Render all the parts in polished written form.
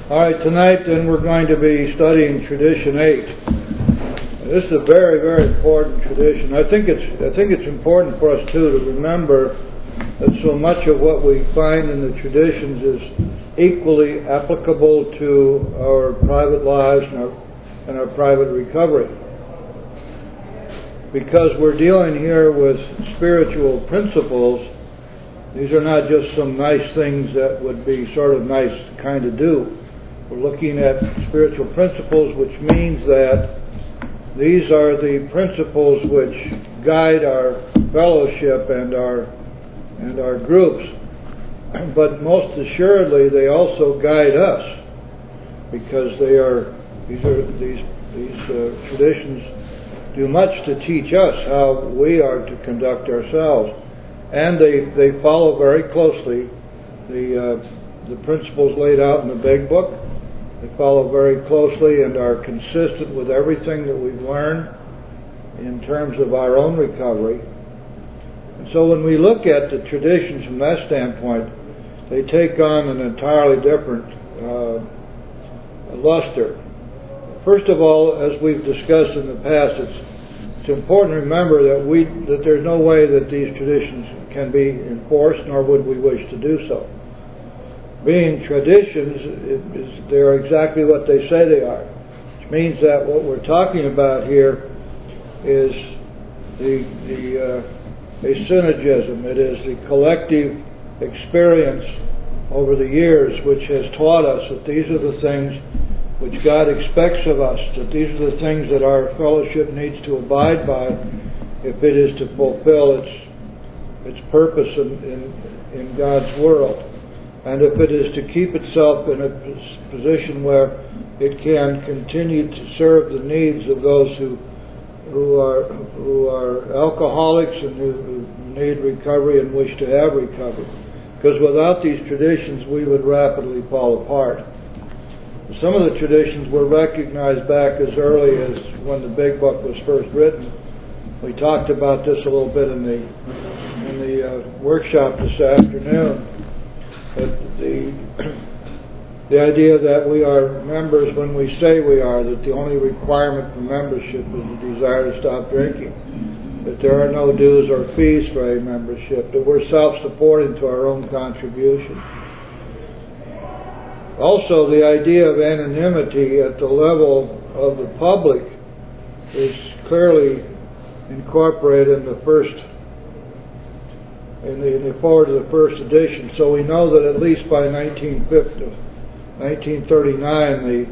All right, tonight then we're going to be studying Tradition 8. This is a very, very important tradition. I think it's important for us too to remember that so much of what we find in the traditions is equally applicable to our private lives and our private recovery. Because we're dealing here with spiritual principles, these are not just some nice things that would be sort of nice kind of do. We're looking at spiritual principles, which means that these are the principles which guide our fellowship and our groups. But most assuredly, they also guide us, because these traditions do much to teach us how we are to conduct ourselves, and they follow very closely the principles laid out in the Big Book. They follow very closely and are consistent with everything that we've learned in terms of our own recovery. And so when we look at the traditions from that standpoint, they take on an entirely different luster. First of all, as we've discussed in the past, it's important to remember that there's no way that these traditions can be enforced, nor would we wish to do so. Being traditions, they're exactly what they say they are, which means that what we're talking about here is a synergism. It is the collective experience over the years which has taught us that these are the things which God expects of us, that these are the things that our fellowship needs to abide by if it is to fulfill its purpose in God's world, and if it is to keep itself in a position where it can continue to serve the needs of those who are alcoholics and who need recovery and wish to have recovery. Because without these traditions, we would rapidly fall apart. Some of the traditions were recognized back as early as when the Big Book was first written. We talked about this a little bit in the workshop this afternoon. But the idea that we are members when we say we are, that the only requirement for membership is the desire to stop drinking, that there are no dues or fees for a membership, that we're self-supporting to our own contribution. Also, the idea of anonymity at the level of the public is clearly incorporated in the forward of the first edition. So we know that at least by 1939,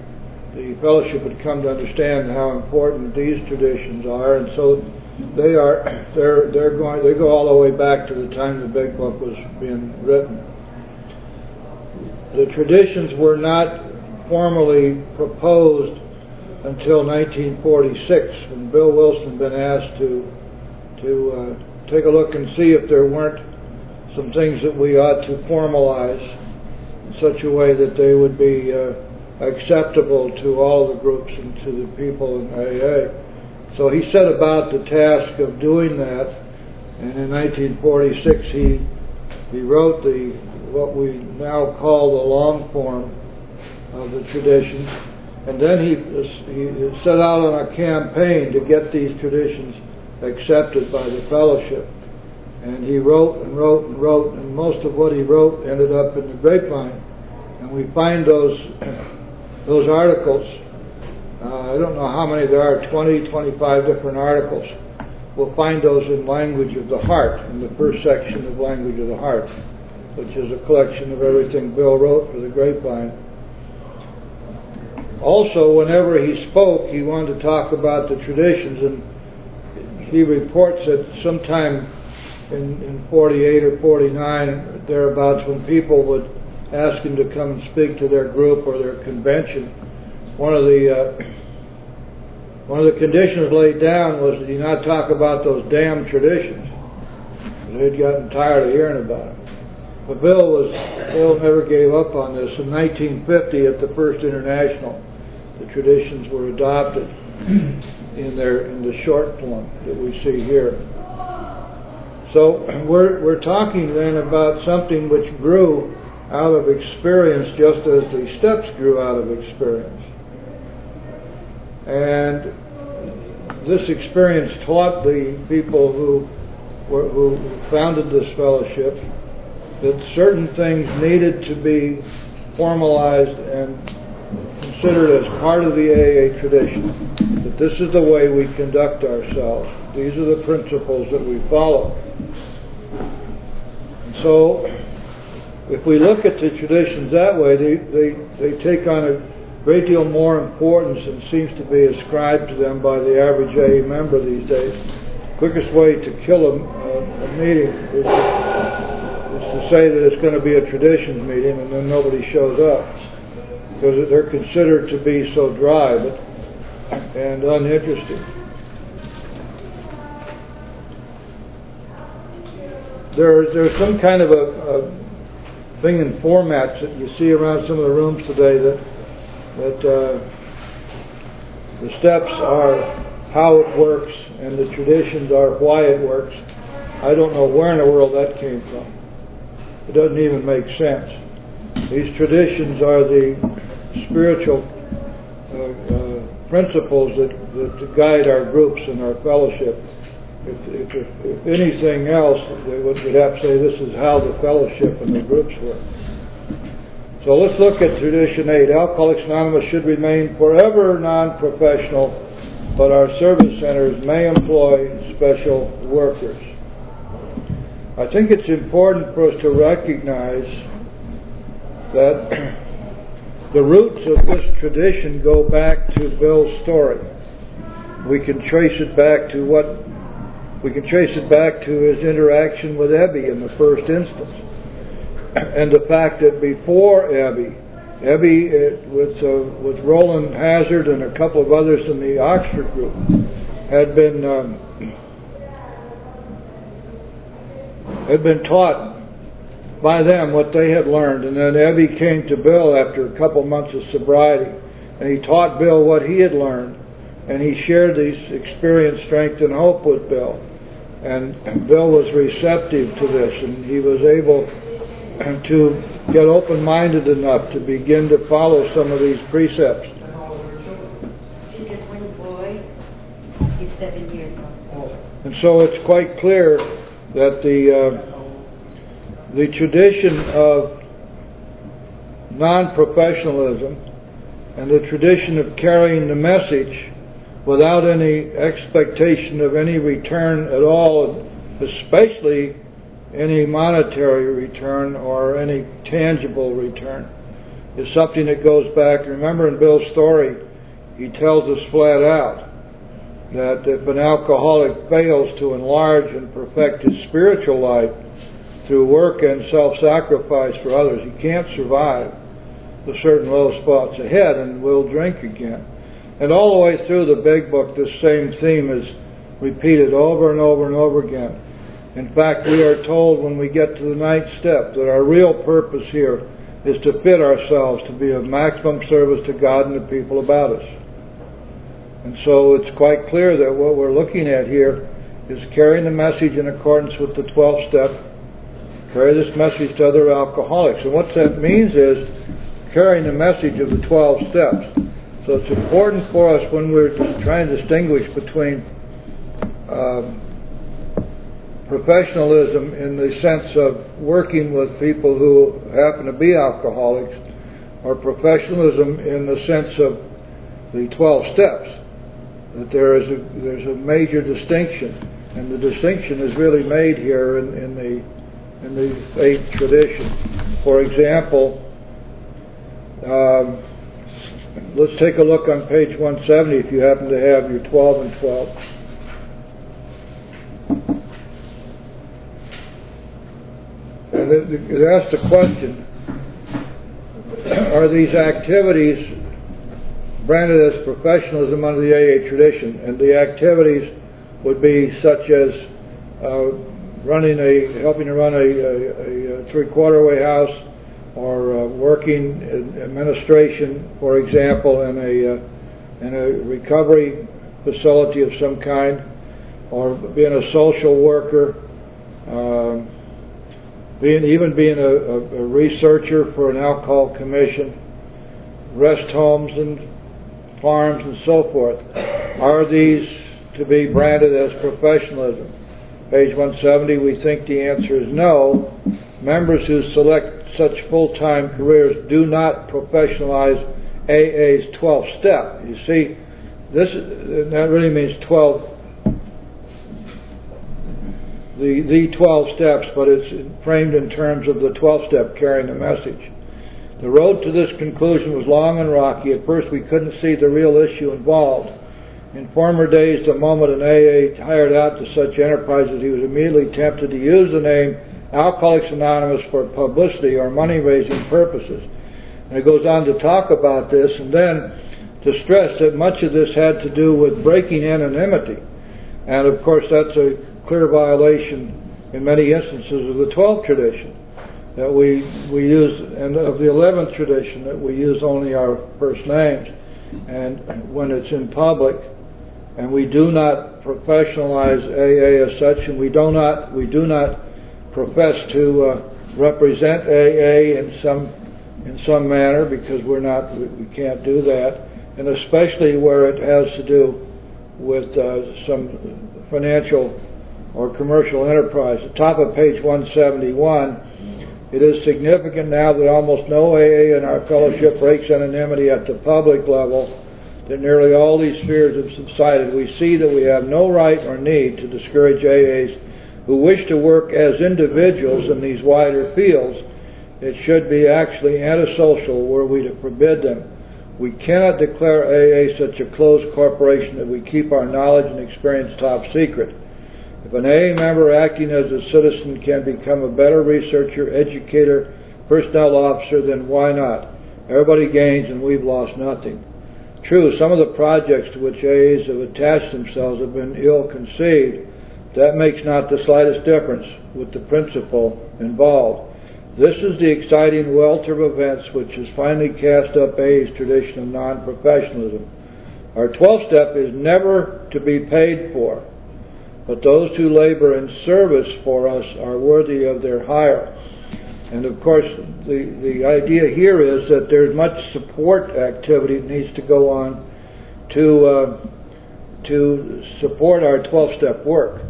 the fellowship had come to understand how important these traditions are, and so they go all the way back to the time the Big Book was being written. The traditions were not formally proposed until 1946, when Bill Wilson had been asked to take a look and see if there weren't some things that we ought to formalize in such a way that they would be acceptable to all the groups and to the people in AA. So he set about the task of doing that, and in 1946 he wrote what we now call the long form of the traditions, and then he set out on a campaign to get these traditions accepted by the fellowship. And he wrote and wrote and wrote, and most of what he wrote ended up in the Grapevine. And we find those articles, I don't know how many there are, 20, 25 different articles. We'll find those in Language of the Heart, in the first section of Language of the Heart, which is a collection of everything Bill wrote for the Grapevine. Also, whenever he spoke, he wanted to talk about the traditions, and he reports that sometime in 48 or 49, thereabouts, when people would ask him to come and speak to their group or their convention, one of the conditions laid down was that he not talk about those damn traditions. They'd gotten tired of hearing about them. But Bill never gave up on this. In 1950, at the First International, the traditions were adopted in the short form that we see here. So we're talking then about something which grew out of experience, just as the steps grew out of experience. And this experience taught the people who founded this fellowship that certain things needed to be formalized and considered as part of the AA tradition, that this is the way we conduct ourselves. These are the principles that we follow. And so, if we look at the traditions that way, they take on a great deal more importance than seems to be ascribed to them by the average AA member these days. The quickest way to kill a meeting is to say that it's going to be a traditions meeting and then nobody shows up, because they're considered to be so dry and uninteresting. There's some kind of a thing in formats that you see around some of the rooms today that the steps are how it works and the traditions are why it works. I don't know where in the world that came from. It doesn't even make sense. These traditions are the spiritual principles that guide our groups and our fellowship. If anything else, we'd have to say this is how the fellowship and the groups work. So let's look at Tradition 8. Alcoholics Anonymous should remain forever non-professional, but our service centers may employ special workers. I think it's important for us to recognize that the roots of this tradition go back to Bill's story. We can trace it back to his interaction with Ebby in the first instance. And the fact that before Ebby with Roland Hazard and a couple of others in the Oxford group, had been taught by them what they had learned. And then Ebby came to Bill after a couple months of sobriety, and he taught Bill what he had learned, and he shared these experience, strength, and hope with Bill. And Bill was receptive to this, and he was able to get open-minded enough to begin to follow some of these precepts. She just one boy. He's 7 years old. And so it's quite clear that the tradition of non-professionalism and the tradition of carrying the message without any expectation of any return at all, especially any monetary return or any tangible return, is something that goes back. Remember, in Bill's story, he tells us flat out that if an alcoholic fails to enlarge and perfect his spiritual life through work and self-sacrifice for others, he can't survive the certain low spots ahead and will drink again. And all the way through the Big Book, this same theme is repeated over and over and over again. In fact, we are told when we get to the 9th step that our real purpose here is to fit ourselves to be of maximum service to God and the people about us. And so it's quite clear that what we're looking at here is carrying the message in accordance with the 12th step, carry this message to other alcoholics. And what that means is carrying the message of the 12 steps. So it's important for us when we're trying to distinguish between professionalism in the sense of working with people who happen to be alcoholics, or professionalism in the sense of the 12 steps, that there's a major distinction, and the distinction is really made here in the faith tradition. For example, let's take a look on page 170 if you happen to have your 12 and 12. And it asks the question, are these activities branded as professionalism under the AA tradition? And the activities would be such as helping to run a three-quarter-way house, or working in administration, for example, in a recovery facility of some kind, or being a social worker, even being a researcher for an alcohol commission, rest homes and farms and so forth. Are these to be branded as professionalism? Page 170, we think the answer is no. Members who select such full-time careers do not professionalize AA's 12th step. You see, that really means 12, the 12 steps, but it's framed in terms of the 12th step carrying the message. The road to this conclusion was long and rocky. At first we couldn't see the real issue involved. In former days, the moment an AA hired out to such enterprises, he was immediately tempted to use the name Alcoholics Anonymous for publicity or money-raising purposes. And it goes on to talk about this and then to stress that much of this had to do with breaking anonymity. And of course that's a clear violation in many instances of the 12th tradition that we use, and of the 11th tradition that we use only our first names. And when it's in public, and we do not professionalize AA as such, and we do not profess to represent AA in some manner, because we can't do that, and especially where it has to do with some financial or commercial enterprise. At the top of page 171, it is significant now that almost no AA in our fellowship breaks anonymity at the public level, that nearly all these fears have subsided. We see that we have no right or need to discourage AAs who wish to work as individuals in these wider fields. It should be actually antisocial were we to forbid them. We cannot declare AA such a closed corporation that we keep our knowledge and experience top secret. If an AA member acting as a citizen can become a better researcher, educator, personnel officer, then why not? Everybody gains and we've lost nothing. True, some of the projects to which AAs have attached themselves have been ill-conceived. That makes not the slightest difference with the principle involved. This is the exciting welter of events which has finally cast up AA's tradition of non-professionalism. Our 12th step is never to be paid for, but those who labor in service for us are worthy of their hire. And of course, the idea here is that there's much support activity that needs to go on to support our 12-step work.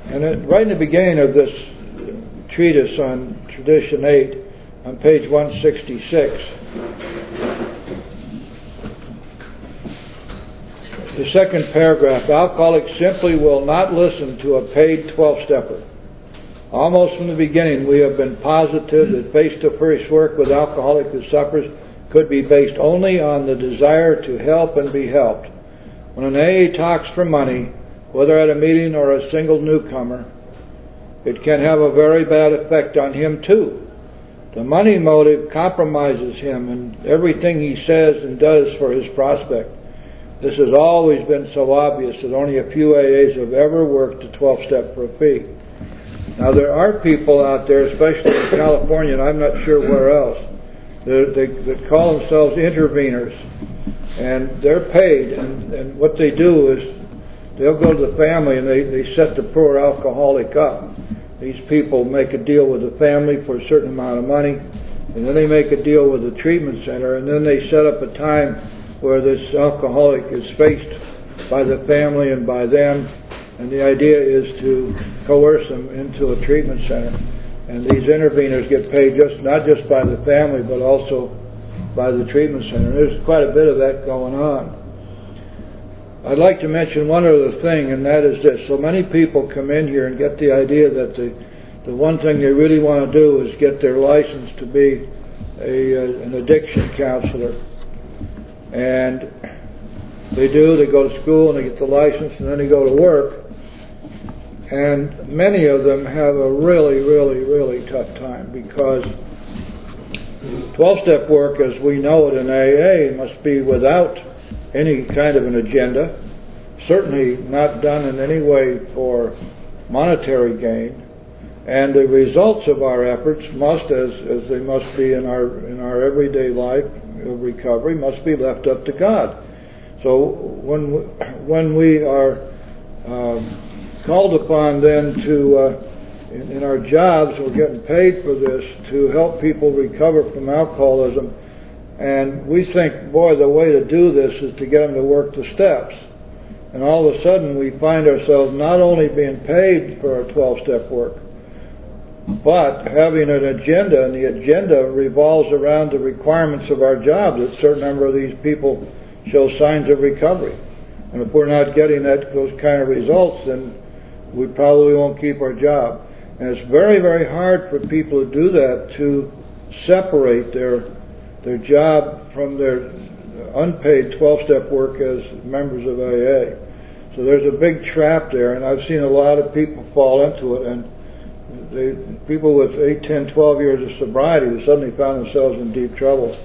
And right in the beginning of this treatise on Tradition 8, on page 166, the second paragraph, alcoholics simply will not listen to a paid 12-stepper. Almost from the beginning, we have been positive that face-to-face work with alcoholic who suffers could be based only on the desire to help and be helped. When an AA talks for money, whether at a meeting or a single newcomer, it can have a very bad effect on him too. The money motive compromises him in everything he says and does for his prospect. This has always been so obvious that only a few AAs have ever worked a 12-step for a fee. Now there are people out there, especially in California, and I'm not sure where else, that call themselves interveners, and they're paid, and what they do is they'll go to the family and they set the poor alcoholic up. These people make a deal with the family for a certain amount of money, and then they make a deal with the treatment center, and then they set up a time where this alcoholic is faced by the family and by them, and the idea is to coerce them into a treatment center. And these interveners get paid not just by the family, but also by the treatment center. There's quite a bit of that going on. I'd like to mention one other thing, and that is this. So many people come in here and get the idea that the one thing they really want to do is get their license to be an addiction counselor. And they go to school and they get the license and then they go to work. And many of them have a really, really, really tough time, because 12-step work as we know it in AA must be without any kind of an agenda, certainly not done in any way for monetary gain, and the results of our efforts must, as they must be in our everyday life of recovery, must be left up to God. So when we are called upon then in our jobs, we're getting paid for this to help people recover from alcoholism. And we think, boy, the way to do this is to get them to work the steps. And all of a sudden we find ourselves not only being paid for our 12-step work, but having an agenda, and the agenda revolves around the requirements of our job, that a certain number of these people show signs of recovery. And if we're not getting those kind of results, then we probably won't keep our job. And it's very, very hard for people to do that, to separate their job from their unpaid 12-step work as members of AA. So there's a big trap there, and I've seen a lot of people fall into it, and people with 8, 10, 12 years of sobriety have suddenly found themselves in deep trouble.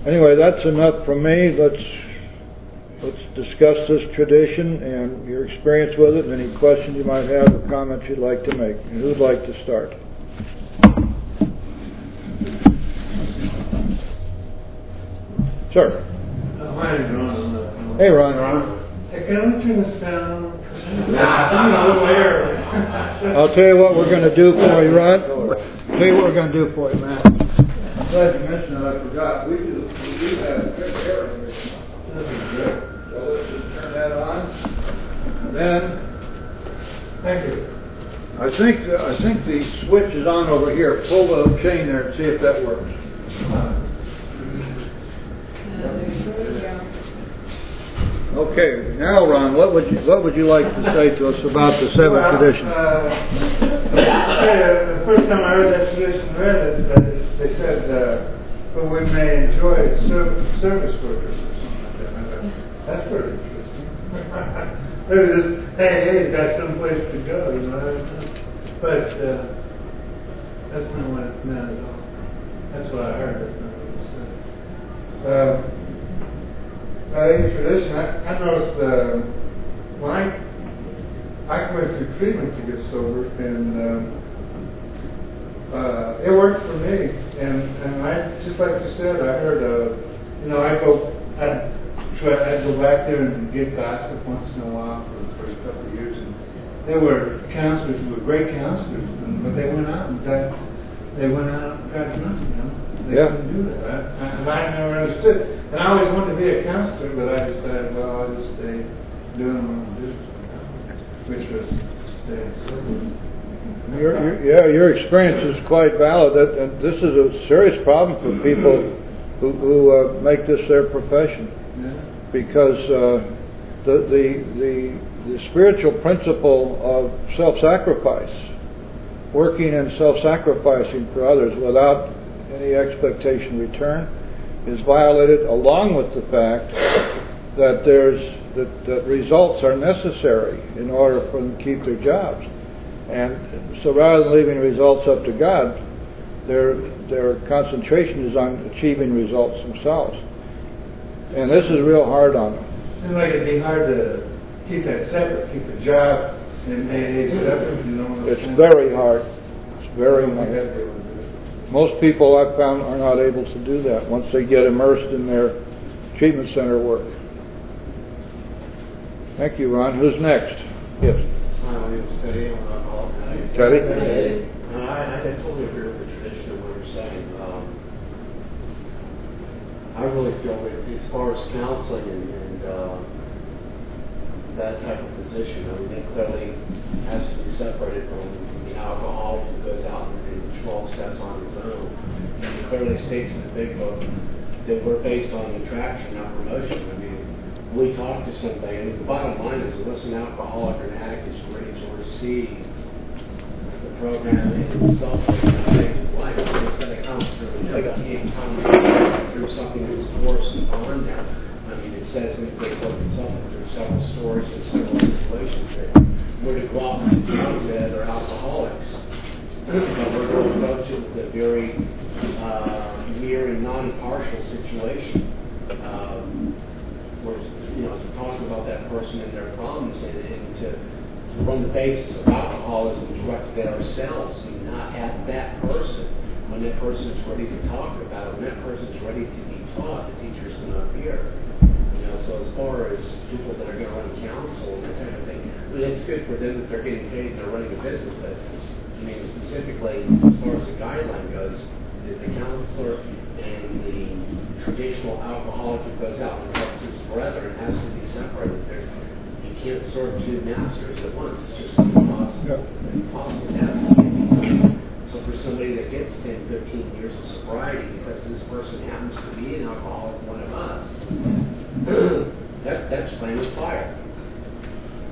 Anyway, that's enough from me. Let's discuss this tradition and your experience with it, and any questions you might have or comments you'd like to make. And who'd like to start? Sir. My name's Ron. Hey, Ron. Hey, can I turn this down? I'm a little air. I'll tell you what we're going to do for you, Ron. I'll tell you what we're going to do for you, man. I'm glad you mentioned that. I forgot. We do have good air conditioning. This is good. So let's just turn that on. And then, Thank you. I think the switch is on over here. Pull the chain there and see if that works. Okay, now Ron, what would you like to say to us about the seventh tradition? The first time I heard that tradition read it, they said, but we may enjoy service workers or something like that. I thought, that's pretty interesting. Maybe just, hey, got someplace to go, you know. But that's not what it meant at all. That's what I heard. That's not what it said. Tradition. I noticed when I went through treatment to get sober, and it worked for me. And I, just like you said, I heard I'd go back there and get gossip once in a while for the first couple of years. And there were counselors who were great counselors, but they went out and got drunk, you know. They couldn't do that. I never understood. And I always wanted to be a counselor, but I decided, I'll just stay doing what I'm doing, which was staying sober. Your experience is quite valid. And this is a serious problem for people who make this their profession, because the spiritual principle of self-sacrifice, working and self-sacrificing for others without any expectation return, is violated, along with the fact that that results are necessary in order for them to keep their jobs. And so rather than leaving results up to God, their concentration is on achieving results themselves. And this is real hard on them. Seems like it'd be hard to keep that separate, keep the job and AA separate, you know. It's very hard. It's very hard. Most people I've found are not able to do that once they get immersed in their treatment center work. Thank you, Ron. Who's next? Yes. My name is Teddy. I'm an alcoholic. Teddy? I totally agree with the tradition of what you're saying. I really feel that as far as counseling and that type of position, it clearly has to be separated from the alcoholic who goes out and 12 steps on his own. And it clearly states in the big book that we're based on attraction, not promotion. We talk to somebody, and the bottom line is unless an alcoholic or an addict is ready to receive the program itself, life, it's going to come through. It can't come through something that's forced upon them. It says in the big book itself that there are several stories and several situations that we're to go out and deal with are alcoholics. But we're going to approach it with a very mere and non-partial situation. To talk about that person and their problems, and to from the basis of alcoholism, direct at ourselves and not at that person. When that person is ready to talk about it, when that person is ready to be taught, the teacher's going to appear. So as far as people that are going to run counsel and that kind of thing, it's good for them that they're getting paid and they're running a business, but I mean, specifically, as far as the guideline goes, the counselor and the traditional alcoholic who goes out and helps his brethren has to be separated. You can't serve two masters at once. It's just impossible. Impossible to have. So for somebody that gets 10, 15 years of sobriety because this person happens to be an alcoholic, one of us, that's playing with fire.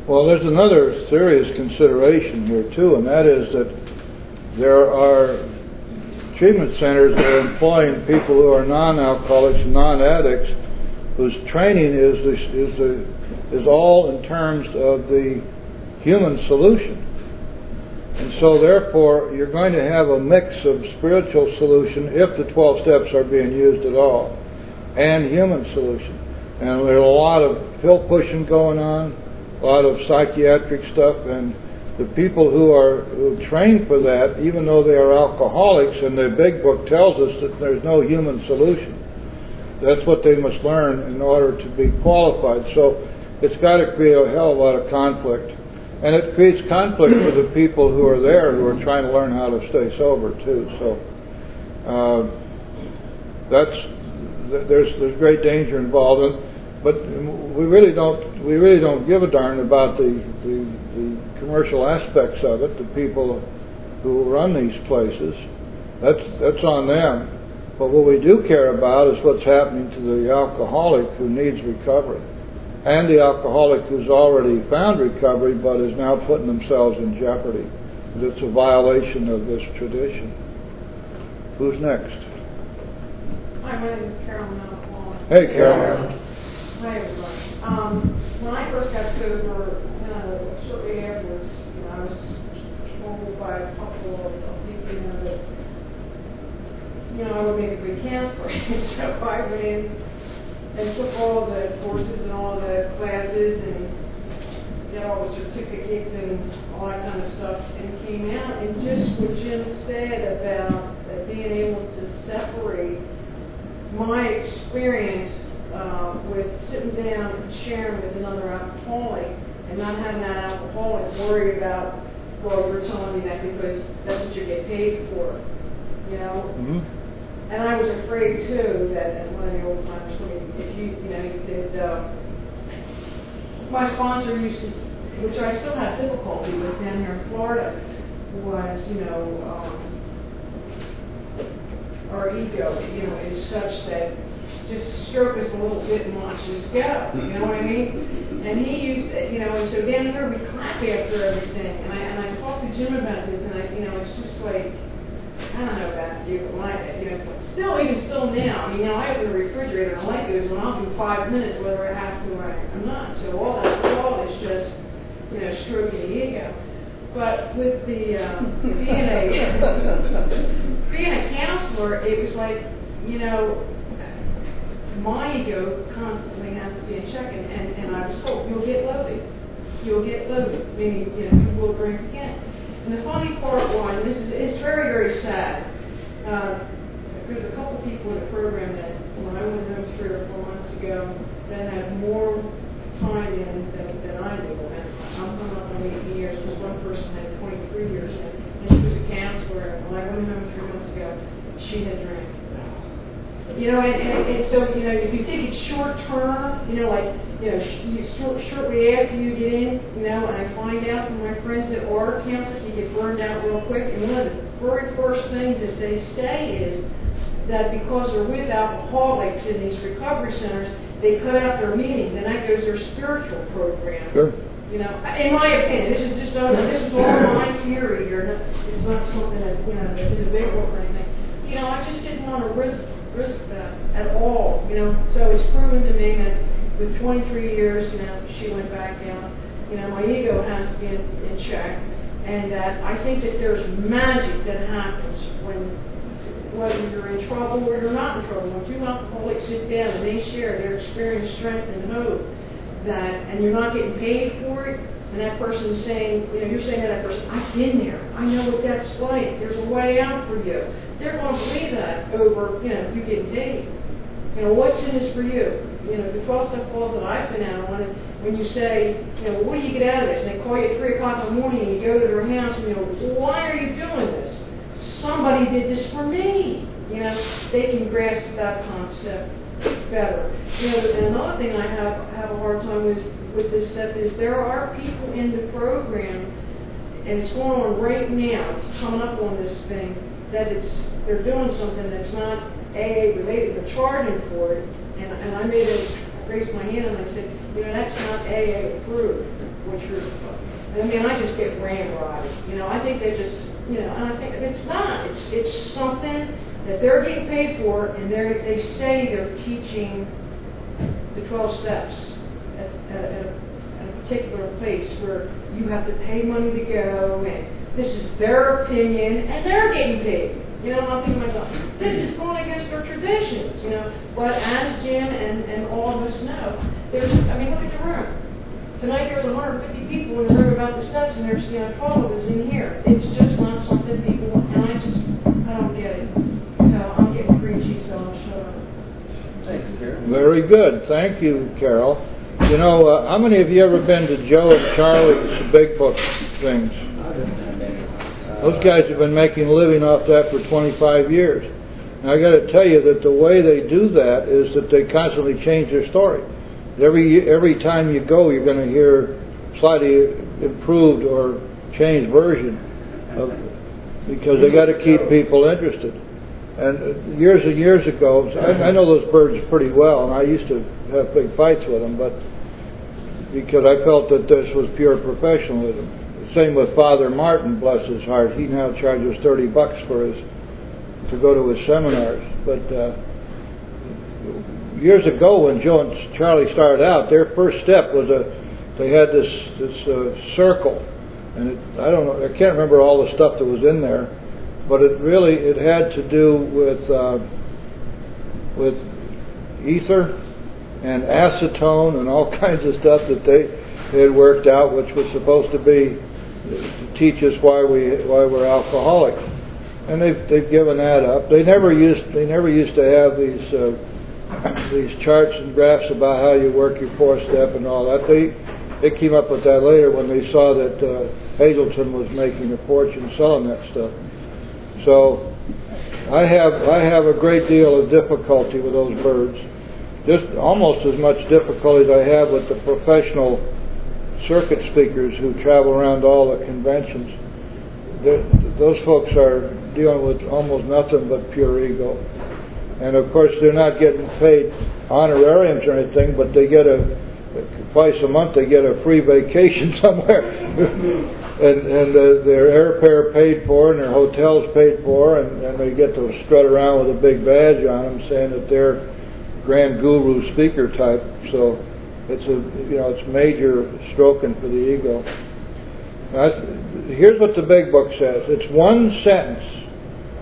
Well, there's another serious consideration here too, and that is that there are treatment centers that are employing people who are non-alcoholics, non-addicts, whose training is all in terms of the human solution. And so therefore, you're going to have a mix of spiritual solution, if the 12 steps are being used at all, and human solution. And there's a lot of pill pushing going on, a lot of psychiatric stuff, and the people who train for that, even though they are alcoholics, and the big book tells us that there's no human solution. That's what they must learn in order to be qualified. So it's got to create a hell of a lot of conflict. And it creates conflict with the people who are there, who are trying to learn how to stay sober too. So there's great danger involved. But we really don't give a darn about the commercial aspects of it. The people who run these places, that's on them. But what we do care about is what's happening to the alcoholic who needs recovery, and the alcoholic who's already found recovery but is now putting themselves in jeopardy. It's a violation of this tradition. Who's next? Hi, my name is Carolyn Alcoholic. Hey, Carolyn. Hi, everybody. When I first got sober, shortly afterwards, I was told by a couple of people, that I would make a good counselor. So I went in and took all the courses and all the classes and got all the certificates and all that kind of stuff, and came out. And just what Jim said about being able to separate my experience with sitting down and sharing with another alcoholic, and not having that alcoholic worry about, well, you're telling me that because that's what you get paid for, Mm-hmm. And I was afraid too that, and one of the old timers told me, he said, my sponsor used to, which I still have difficulty with down here in Florida, was, our ego, is such that just stroke us a little bit and watch us go. You know what I mean? And he used, and so down here we clap after everything. And I talked to Jim about this, and it's just like, I don't know about you, but even still now, I open the refrigerator and I like those when I'll do 5 minutes whether I have to or I'm not. So all is just, stroking the ego. But with the being a counselor, it was like, my ego constantly has to be in check, and I was told, you'll get loaded, meaning, you will drink again. And the funny part was, it's very, very sad. There's a couple people in the program that, when I went home 3 or 4 months ago, that had more time in than I do. And I'm coming up on 18 years, because one person had 23 years in, and she was a counselor. And when I went home 3 months ago, she had drank. And so, if you think it's short term, shortly after you get in, and I find out from my friends that are counselors, you get burned out real quick. And one of the very first things that they say is that because they're with alcoholics in these recovery centers, they cut out their meetings, and that goes their spiritual program. Sure. In my opinion, this is all my theory here. It's not something that that's in the big book or anything. I just didn't want to risk that at all. So it's proven to me that with 23 years, she went back down. My ego has to be in check, and that I think that there's magic that happens whether you're in trouble or you're not in trouble. When two alcoholics sit down and they share their experience, strength, and hope, and you're not getting paid for it, and that person's saying, you're saying to that person, I've been there. I know what that's like. There's a way out for you. They're going to believe that over, you getting paid. what's in this for you? The 12-step calls that I've been out on, and when you say, what do you get out of this? And they call you at 3 o'clock in the morning and you go to their house and why are you doing this? Somebody did this for me. They can grasp that concept better. And another thing I have a hard time with this step is there are people in the program, and it's going on right now, it's coming up on this thing, that they're doing something that's not AA related, they're charging for it, and I raised my hand and I said, that's not AA approved, I just get ramrodded, I think they just, and I think it's not, it's something that they're getting paid for, and they say they're teaching the 12 steps at a particular place where you have to pay money to go, and this is their opinion, and they're getting paid. I'm thinking to myself, this is going against our traditions, But as Jim and all of us know, look at the room. Tonight there was 150 people in the room about the steps, and there's 12 of us in here. It's just not something people, and I don't get it. So I'm getting preachy, so I'm shut up. Thanks, Carol. Very good. Thank you, Carol. How many of you ever been to Joe and Charlie's Big Book things? Those guys have been making a living off that for 25 years. And I got to tell you that the way they do that is that they constantly change their story. Every time you go, you're going to hear slightly improved or changed version because they got to keep people interested. And years ago, I know those birds pretty well, and I used to have big fights with them, but because I felt that this was pure professionalism. Same with Father Martin, bless his heart. He now charges $30 to go to his seminars. But years ago, when Joe and Charlie started out, their first step was they had this circle, and I can't remember all the stuff that was in there, but it had to do with ether and acetone and all kinds of stuff that they had worked out, which was supposed to be to teach us why we're alcoholics, and they've given that up. They never used to have these charts and graphs about how you work your 4-step and all that. They came up with that later when they saw that Hazelton was making a fortune selling that stuff. So I have a great deal of difficulty with those birds, just almost as much difficulty as I have with the professional circuit speakers who travel around all the conventions. Those folks are dealing with almost nothing but pure ego. And of course they're not getting paid honorariums or anything, but they get twice a month they get a free vacation somewhere. and their airfare paid for and their hotels paid for, and they get to strut around with a big badge on them saying that they're grand guru speaker type. So it's major stroking for the ego. Here's what the Big Book says. It's one sentence.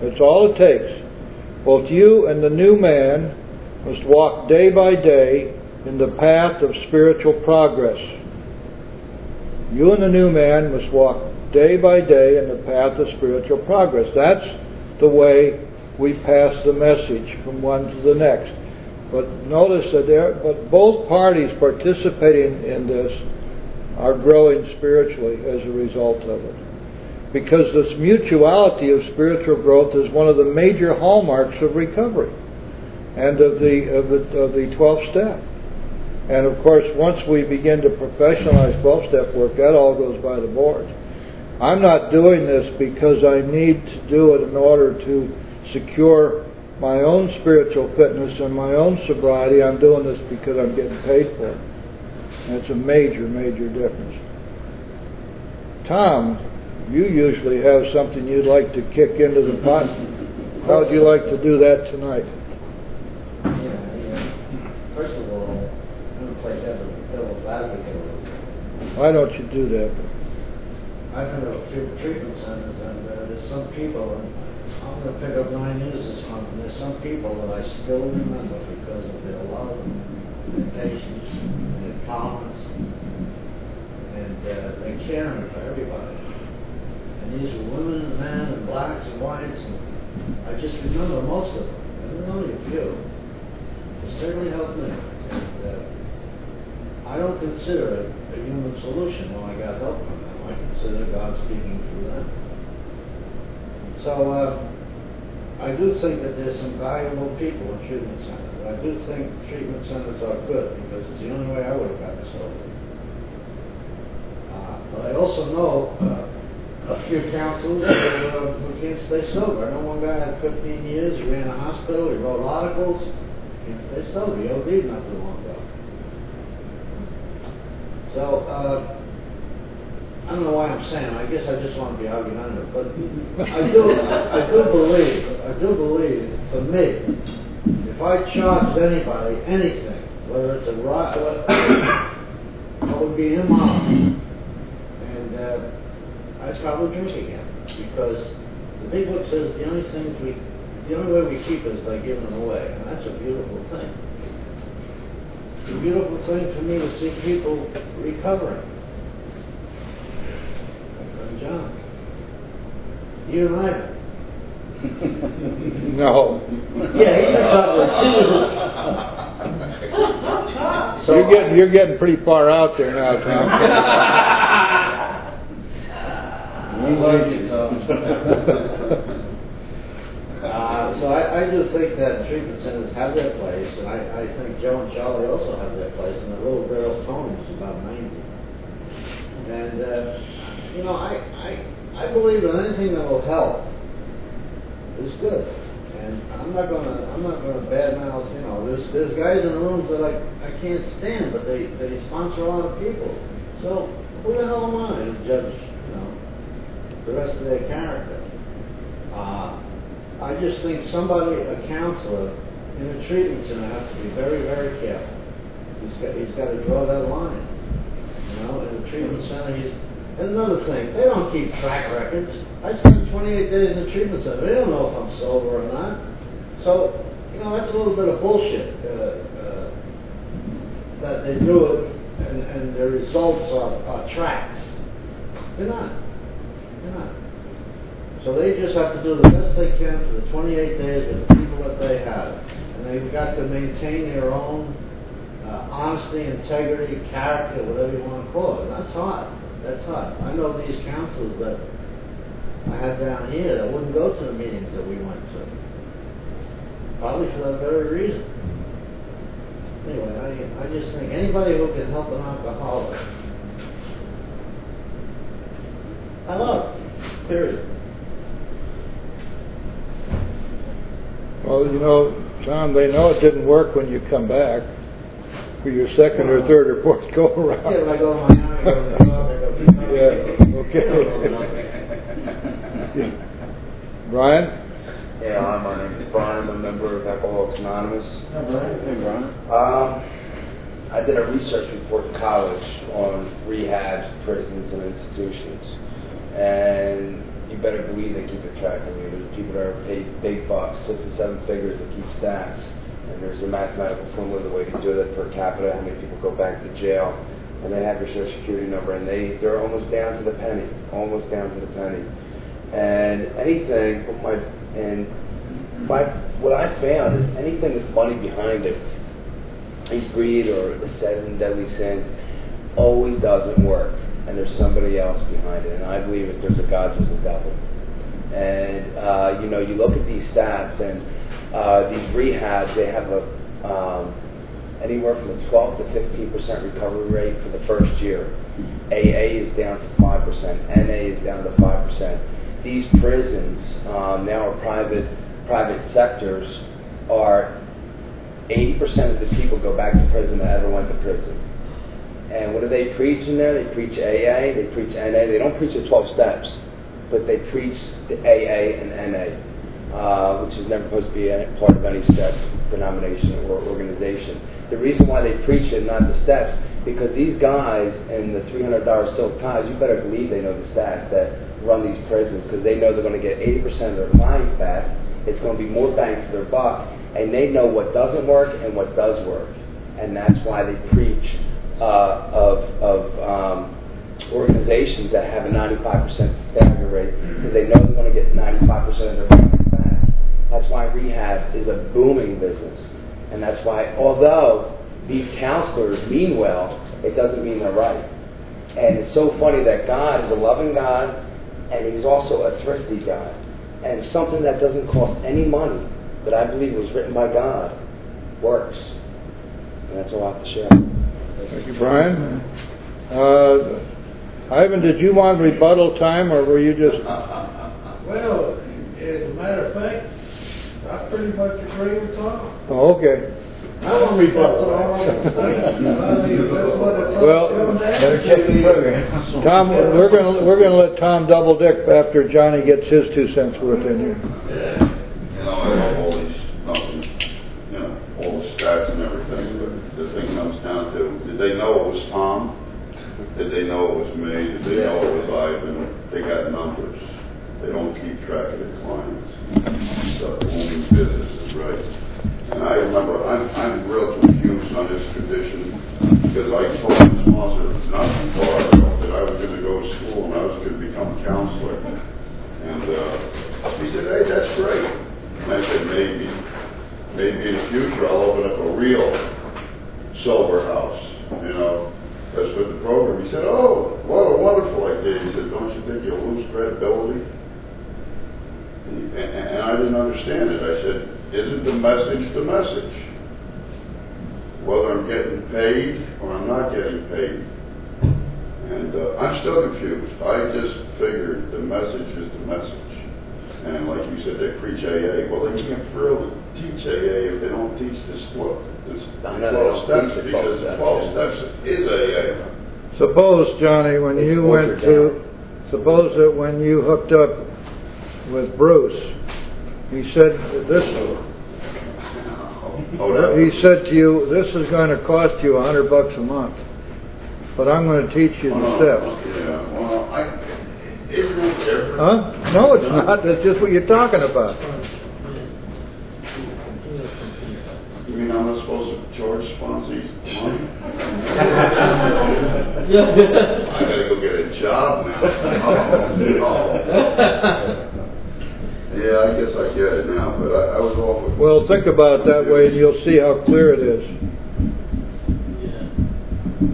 That's all it takes. Both you and the new man must walk day by day in the path of spiritual progress. You and the new man must walk day by day in the path of spiritual progress. That's the way we pass the message from one to the next. But notice that both parties participating in this are growing spiritually as a result of it. Because this mutuality of spiritual growth is one of the major hallmarks of recovery and of the 12th step. And of course, once we begin to professionalize 12-step work, that all goes by the board. I'm not doing this because I need to do it in order to secure my own spiritual fitness and my own sobriety. I'm doing this because I'm getting paid for it. And it's a major, major difference. Tom, you usually have something you'd like to kick into the pot. How would you like to do that tonight? First of all, I'm going to play devil's advocate. Why don't you do that? I've been to a few treatment centers, and there's some people, and I'm going to pick up 9 years this month, and there's some people that I still remember because of their love and their patience and their tolerance, and they're caring for everybody. And these are women and men and blacks and whites, and I just remember most of them. There's only a few. There's certainly helped me. And I don't consider it a human solution when I got help from them. I consider God speaking through them. So I do think that there's some valuable people in treatment centers. I do think treatment centers are good because it's the only way I would have gotten sober. But I also know a few counselors who can't stay sober. I know one guy had 15 years, he ran a hospital, he wrote articles, can't stay sober. He OD'd not too long ago. So, I don't know why I'm saying, I guess I just want to be argumentative, but I do believe, for me, if I charged anybody anything, whether it's a right, I would be immoral, and I'd probably drink again, because the big book says the only way we keep it is by giving them away, and that's a beautiful thing. It's a beautiful thing for me to see people recovering. John, you and I. No. Yeah, he's recovered. So You're getting pretty far out there now, Tom. We like it, so I do think that treatment centers have their place, and I think Joe and Charlie also have their place, and the little girl Tony is about 90. And you know, I believe that anything that will help is good, and I'm not gonna badmouth. You know, there's guys in the rooms that I can't stand, but they sponsor a lot of people. So who the hell am I to judge? You know, the rest of their character. I just think a counselor in a treatment center has to be very, very careful. He's got to draw that line. You know, in a treatment center, and another thing, they don't keep track records. I spent 28 days in the treatment center. They don't know if I'm sober or not. So, you know, that's a little bit of bullshit. That they do it and their results are tracked. They're not. So they just have to do the best they can for the 28 days with the people that they have. And they've got to maintain their own honesty, integrity, character, whatever you want to call it. And that's hard. I know these counselors that I had down here that wouldn't go to the meetings that we went to. Probably for that very reason. Anyway, I just think anybody who can help an alcoholic, I love it. Period. Well, you know, Tom, they know it didn't work when you come back for your second or third or fourth go around. Yeah, when I go to my house, I go to the club, I go to the Yeah, okay. Brian? Yeah, hi, my name is Brian. I'm a member of Alcoholics Anonymous. Hey, Brian. I did a research report to college on rehabs, prisons, and institutions. And you better believe they keep a track of you. There's people that are paid big bucks, 6 and 7 figures that keep stats. And there's a mathematical formula, the way to do that per capita, how many people go back to jail. And they have your social security number, and they're almost down to the penny. And anything, what I found is anything with money behind it, greed or the 7 deadly sins, always doesn't work. And there's somebody else behind it. And I believe if there's a God, there's a devil. And, you know, you look at these stats, and these rehabs, they have anywhere from a 12 to 15% recovery rate for the first year. AA is down to 5%. NA is down to 5%. These prisons now are private sectors. Are 80% of the people go back to prison that ever went to prison. And what do they preach in there? They preach AA, they preach NA. They don't preach the 12 steps, but they preach the AA and NA, which is never supposed to be part of any sect, denomination, or organization. The reason why they preach it, not the steps, because these guys in the $300 silk ties, you better believe they know the stats that run these prisons, because they know they're going to get 80% of their clients back. It's going to be more bang for their buck, and they know what doesn't work and what does work, and that's why they preach organizations that have a 95% failure rate, because they know they're going to get 95% of their clients back. That's why rehab is a booming business. And that's why, although these counselors mean well, it doesn't mean they're right. And it's so funny that God is a loving God, and He's also a thrifty God. And something that doesn't cost any money, that I believe was written by God, works. And that's all I have to share. Thank you, Brian. Ivan, did you want rebuttal time, or were you just... Well, as a matter of fact, I pretty much agree with Tom. Oh, okay. I don't rebuttal. Well, Tom, we're going to let Tom double dip after Johnny gets his 2 cents worth in here. You know, I love all these, you know, all the stats and everything, but the thing comes down to, did they know it was Tom? Did they know it was me? Did they know it was Ivan? They got numbers. They don't keep track of the clients. So owning business is right. And I remember, I'm real confused on this tradition, because I told my sponsor not too far ago that I was going to go to school and I was going to become a counselor. And he said, hey, that's great. And I said, maybe in the future I'll open up a real sober house, you know. That's with the program. He said, oh, what a wonderful idea. He said, don't you think you'll lose credibility? And I didn't understand it. I said, isn't the message? Whether I'm getting paid or I'm not getting paid. And I'm still confused. I just figured the message is the message. And like you said, they preach AA. Well, they can't really teach AA if they don't teach this 12 steps, because the 12 steps is AA. Suppose, Johnny, when you went to... Suppose that when you hooked up with Bruce, he said this... He said to you, this is going to cost you $100 a month, but I'm going to teach you the steps. Yeah, well, isn't it different? Huh? No, it's not. That's just what you're talking about. You mean I'm not supposed to charge sponsors money? I gotta go get a job now. Yeah, I guess I get it now, but I was off with... Well, think about it that way and you'll see how clear it is.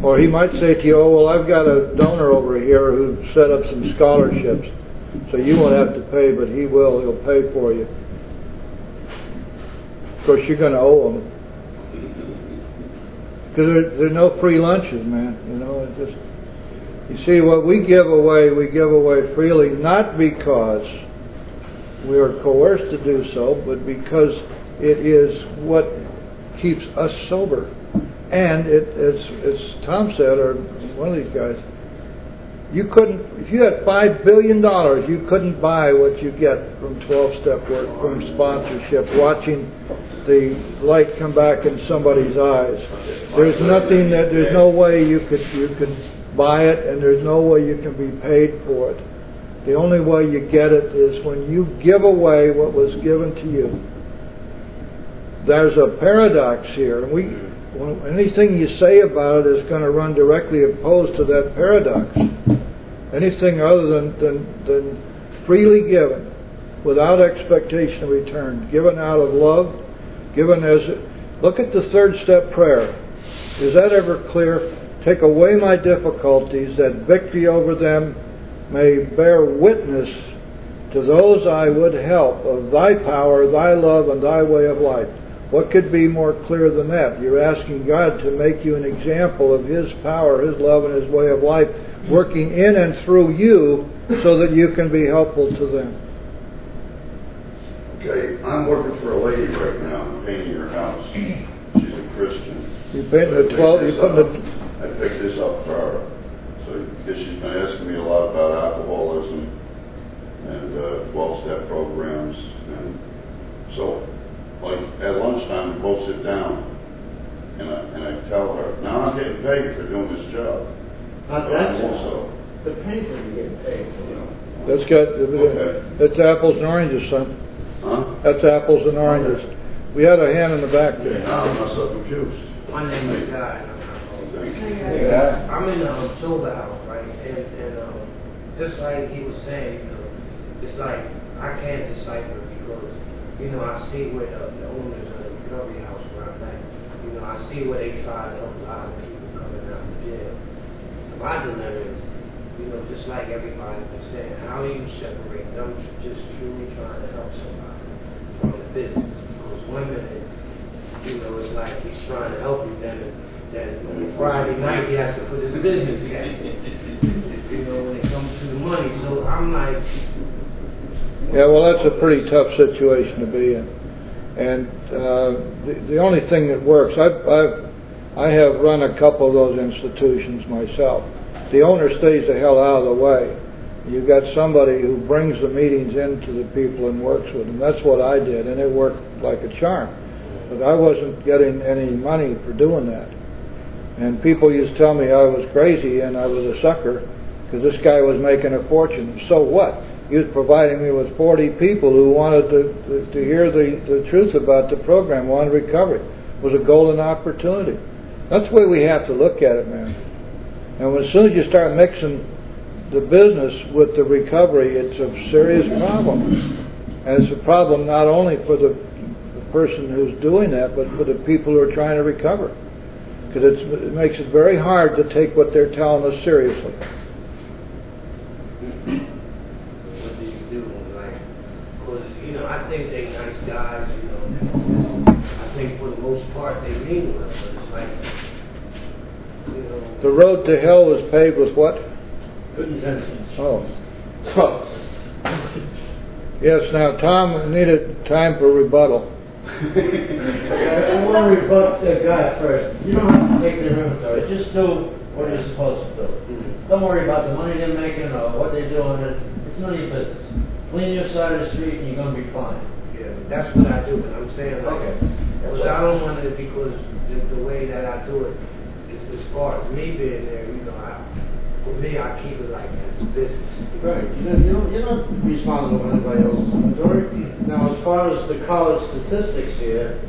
Or he might say to you, oh, well, I've got a donor over here who set up some scholarships, so you won't have to pay, but he will. He'll pay for you. Of course, you're going to owe him. Because there are no free lunches, man. You know, it just... You see, what we give away freely, not because we are coerced to do so, but because it is what keeps us sober. And as Tom said, or one of these guys, you couldn't, if you had $5 billion, you couldn't buy what you get from 12-step work, from sponsorship, watching the light come back in somebody's eyes. There's no way you could buy it, and there's no way you can be paid for it. The only way you get it is when you give away what was given to you. There's a paradox here, and anything you say about it is going to run directly opposed to that paradox. Anything other than freely given, without expectation of return, given out of love, given as... Look at the 3rd-step prayer. Is that ever clear? Take away my difficulties, that victory over them may bear witness to those I would help of thy power, thy love, and thy way of life. What could be more clear than that? You're asking God to make you an example of His power, His love, and His way of life, working in and through you so that you can be helpful to them. Okay, I'm working for a lady right now, painting her house. She's a Christian. You painting the 12, you putting the... I picked this up for her. So, because she's been asking me a lot about alcoholism and 12-step programs. And so, like, at lunchtime, we both sit down. And I tell her, now I'm getting paid for doing this job. Not that also. The painter you're getting paid for. That's apples and oranges, son. Huh? That's apples and oranges. We had a hand in the back there. Now I'm not so confused. My name is Guy. Thank you. Yeah. I'm in sober house, right? And just like he was saying, it's like I can't decipher because, I see where the owners and the recovery house where I'm at. You know, I see where they try to help a lot of people coming out of jail. My dilemma is, you know, just like everybody's been saying, how do you separate them just truly trying to help somebody from the business? Because one minute, you know, it's like he's trying to help you, then Friday night he has to put his business together. You know, when it comes to the money. So I'm like... Yeah, well, that's a pretty tough situation to be in. And the only thing that works, I have run a couple of those institutions myself. The owner stays the hell out of the way. You've got somebody who brings the meetings into the people and works with them. That's what I did, and it worked like a charm. But I wasn't getting any money for doing that. And people used to tell me I was crazy and I was a sucker because this guy was making a fortune. So what? He was providing me with 40 people who wanted to hear the truth about the program, wanted recovery. It was a golden opportunity. That's the way we have to look at it, man. And as soon as you start mixing the business with the recovery, it's a serious problem. And it's a problem not only for the person who's doing that, but for the people who are trying to recover. Because it makes it very hard to take what they're telling us seriously. What do you do? Like, because, you know, I think they're nice guys, you know. I think for the most part they mean well, but it's like, you know. The road to hell was paved with what? Good intentions. Oh. Yes, now Tom needed time for rebuttal. I want to rebut the guy first. You don't have to take their inventory. Just do what you're supposed to do. Don't worry about the money they're making or what they're doing. It's none of your business. Clean your side of the street and you're going to be fine. Yeah, that's what I do, but I'm saying like, Okay. because I don't want it because the way that I do it is as far as me being there, you know, for me, I keep it like as a business. Right. You're not responsible for anybody else's inventory. Now, as far as the college statistics here,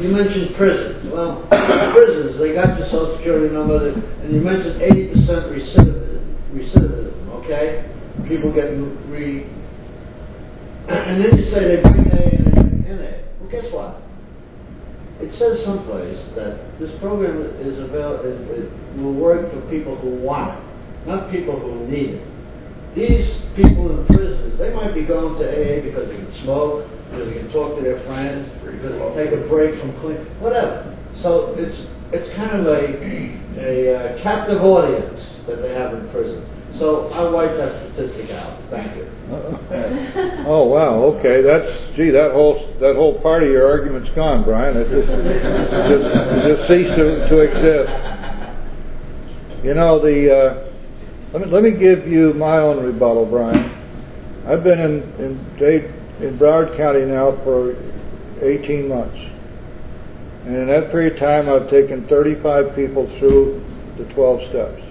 you mentioned prisons. Well, prisons, they got your Social Security number, and you mentioned 80% recidivism, okay? People getting and then you say they bring A and NA. Well, guess what? It says someplace that this program will work for people who want it, not people who need it. These people in prisons, they might be going to AA because they can smoke, because they can talk to their friends, because they can take a break from clean, whatever. So it's kind of a captive audience that they have in prison. So I wipe that statistic out. Thank you. Oh wow, okay. That whole part of your argument's gone, Brian. It just ceased to exist. You know, let me give you my own rebuttal, Brian. I've been in Broward County now for 18 months. And in that period of time I've taken 35 people through the 12 steps.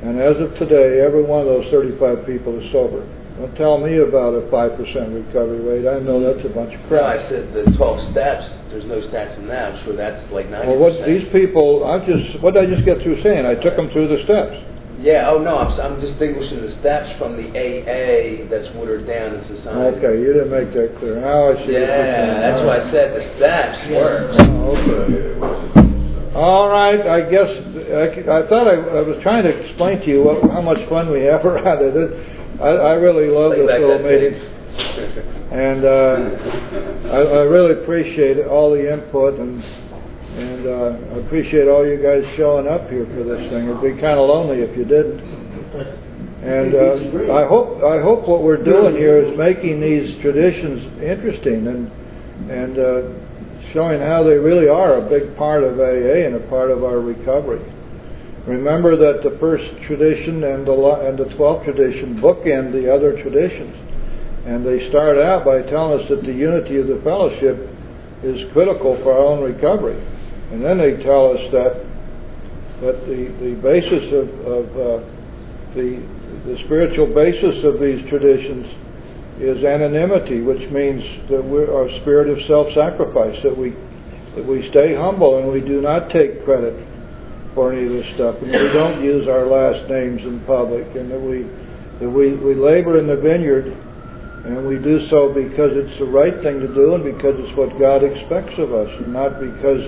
And as of today, every one of those 35 people is sober. Don't tell me about a 5% recovery rate. I know that's a bunch of crap. No, I said the 12 steps, there's no stats in that. I'm sure that's like 90%. Well, these people, what did I just get through saying? I took them through the steps. Yeah, oh no, I'm distinguishing the steps from the AA that's watered down in society. Okay, you didn't make that clear. Now I see. Yeah, that's why I said the steps works. Oh, okay. All right, I guess I thought I was trying to explain to you how much fun we have around it. I really love this little meeting, and I really appreciate all the input, and I appreciate all you guys showing up here for this thing. It'd be kind of lonely if you didn't. And I hope what we're doing here is making these traditions interesting and showing how they really are a big part of AA and a part of our recovery. Remember that the first tradition and the 12th tradition bookend the other traditions. And they start out by telling us that the unity of the fellowship is critical for our own recovery. And then they tell us that the basis of the spiritual basis of these traditions is anonymity, which means that we're our spirit of self-sacrifice, that we that we stay humble and we do not take credit for any of this stuff, and we don't use our last names in public, and that we labor in the vineyard, and we do so because it's the right thing to do and because it's what God expects of us, and not because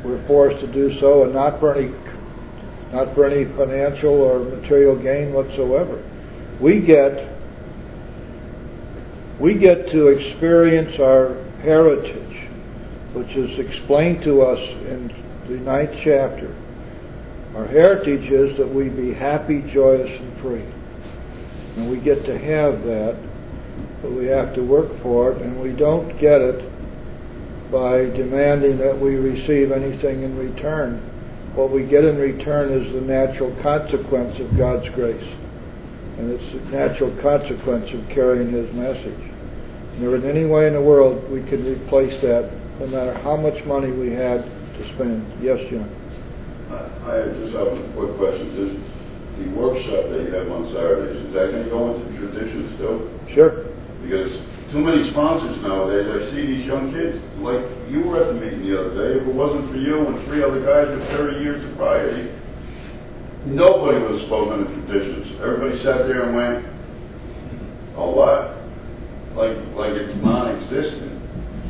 we're forced to do so, and not for any financial or material gain whatsoever. We get to experience our heritage, which is explained to us in the 9th chapter. Our heritage is that we be happy, joyous, and free. And we get to have that, but we have to work for it, and we don't get it by demanding that we receive anything in return. What we get in return is the natural consequence of God's grace. And it's the natural consequence of carrying His message. There isn't any way in the world we can replace that, no matter how much money we had to spend. Yes, John? I just have a quick question. The workshop that you have on Saturdays, is that going to go into tradition still? Sure. Because too many sponsors nowadays, I see these young kids, like you were at the meeting the other day, if it wasn't for you and 3 other guys with 30 years of sobriety, nobody would have spoken of traditions. Everybody sat there and went, a what? Like it's non-existent.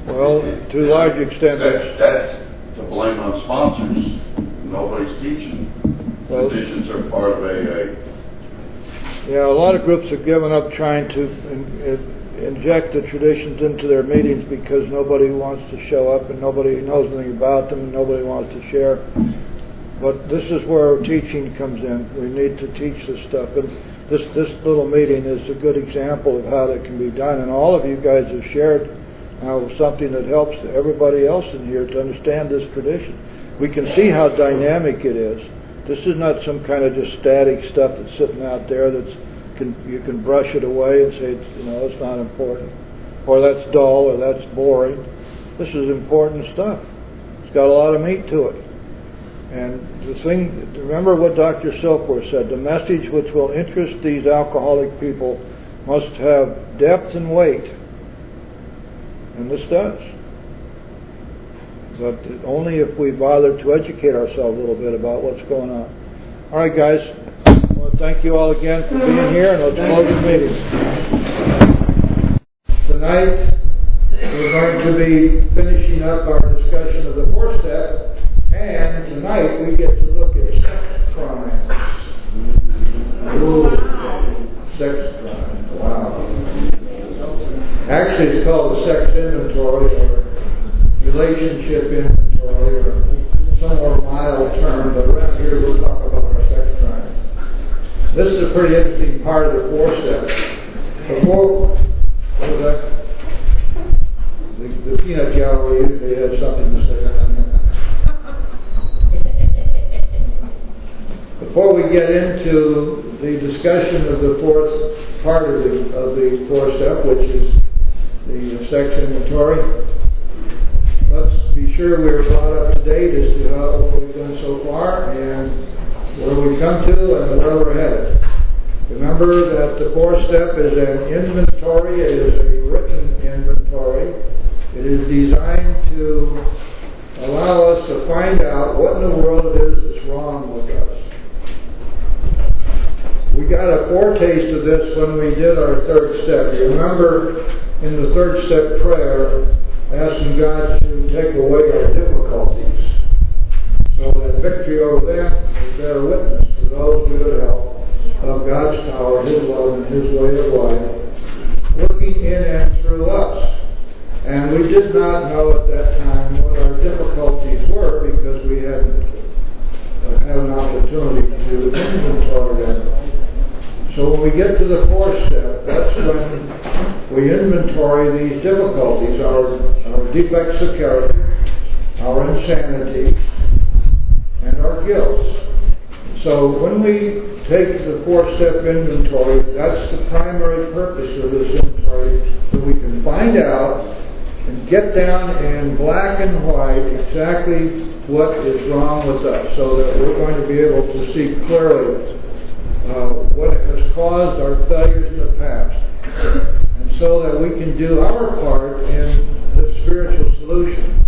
Well, to a large extent, that's to blame on sponsors. Nobody's teaching. Traditions are part of AA. Yeah, a lot of groups have given up trying to inject the traditions into their meetings because nobody wants to show up and nobody knows anything about them and nobody wants to share. But this is where teaching comes in. We need to teach this stuff. And this little meeting is a good example of how that can be done. And all of you guys have shared something that helps everybody else in here to understand this tradition. We can see how dynamic it is. This is not some kind of just static stuff that's sitting out there you can brush it away and say, it's not important, or that's dull, or that's boring. This is important stuff. It's got a lot of meat to it. And remember what Dr. Silkworth said, the message which will interest these alcoholic people must have depth and weight. And this does. But only if we bother to educate ourselves a little bit about what's going on. All right, guys. Well, thank you all again for being here, and let's close the meeting. Tonight, we're going to be finishing up our discussion of the 4th step, and tonight we get to look at sex crimes. Ooh, sex crimes. Wow. Actually, it's called the sex inventory, or relationship inventory, or some more mild term, but around here we'll talk about our sex crimes. This is a pretty interesting part of the 4th step. The peanut gallery, they have something to say on that. Before we get into the discussion of the 4th part of the 4th step, which is the sex inventory, let's be sure we're brought up to date as to what we've done so far and where we come to and where we're headed. Remember that the 4th step is an inventory. It is a written inventory. It is designed to allow us to find out what in the world it is that's wrong with us. We got a foretaste of this when we did our 3rd step. You remember in the 3rd step prayer, asking God to take away our difficulties, so that victory over them is their witness to those who would help of God's power, His love, and His way of life, working in and through us. And we did not know at that time what our difficulties were because we hadn't had an opportunity to inventory them. So when we get to the 4th step, that's when we inventory these difficulties, our defects of character, our insanity, and our guilt. So when we take the 4th step inventory, that's the primary purpose of this inventory, that we can find out and get down in black and white exactly what is wrong with us, so that we're going to be able to see clearly what has caused our failures in the past, and so that we can do our part in the spiritual solution,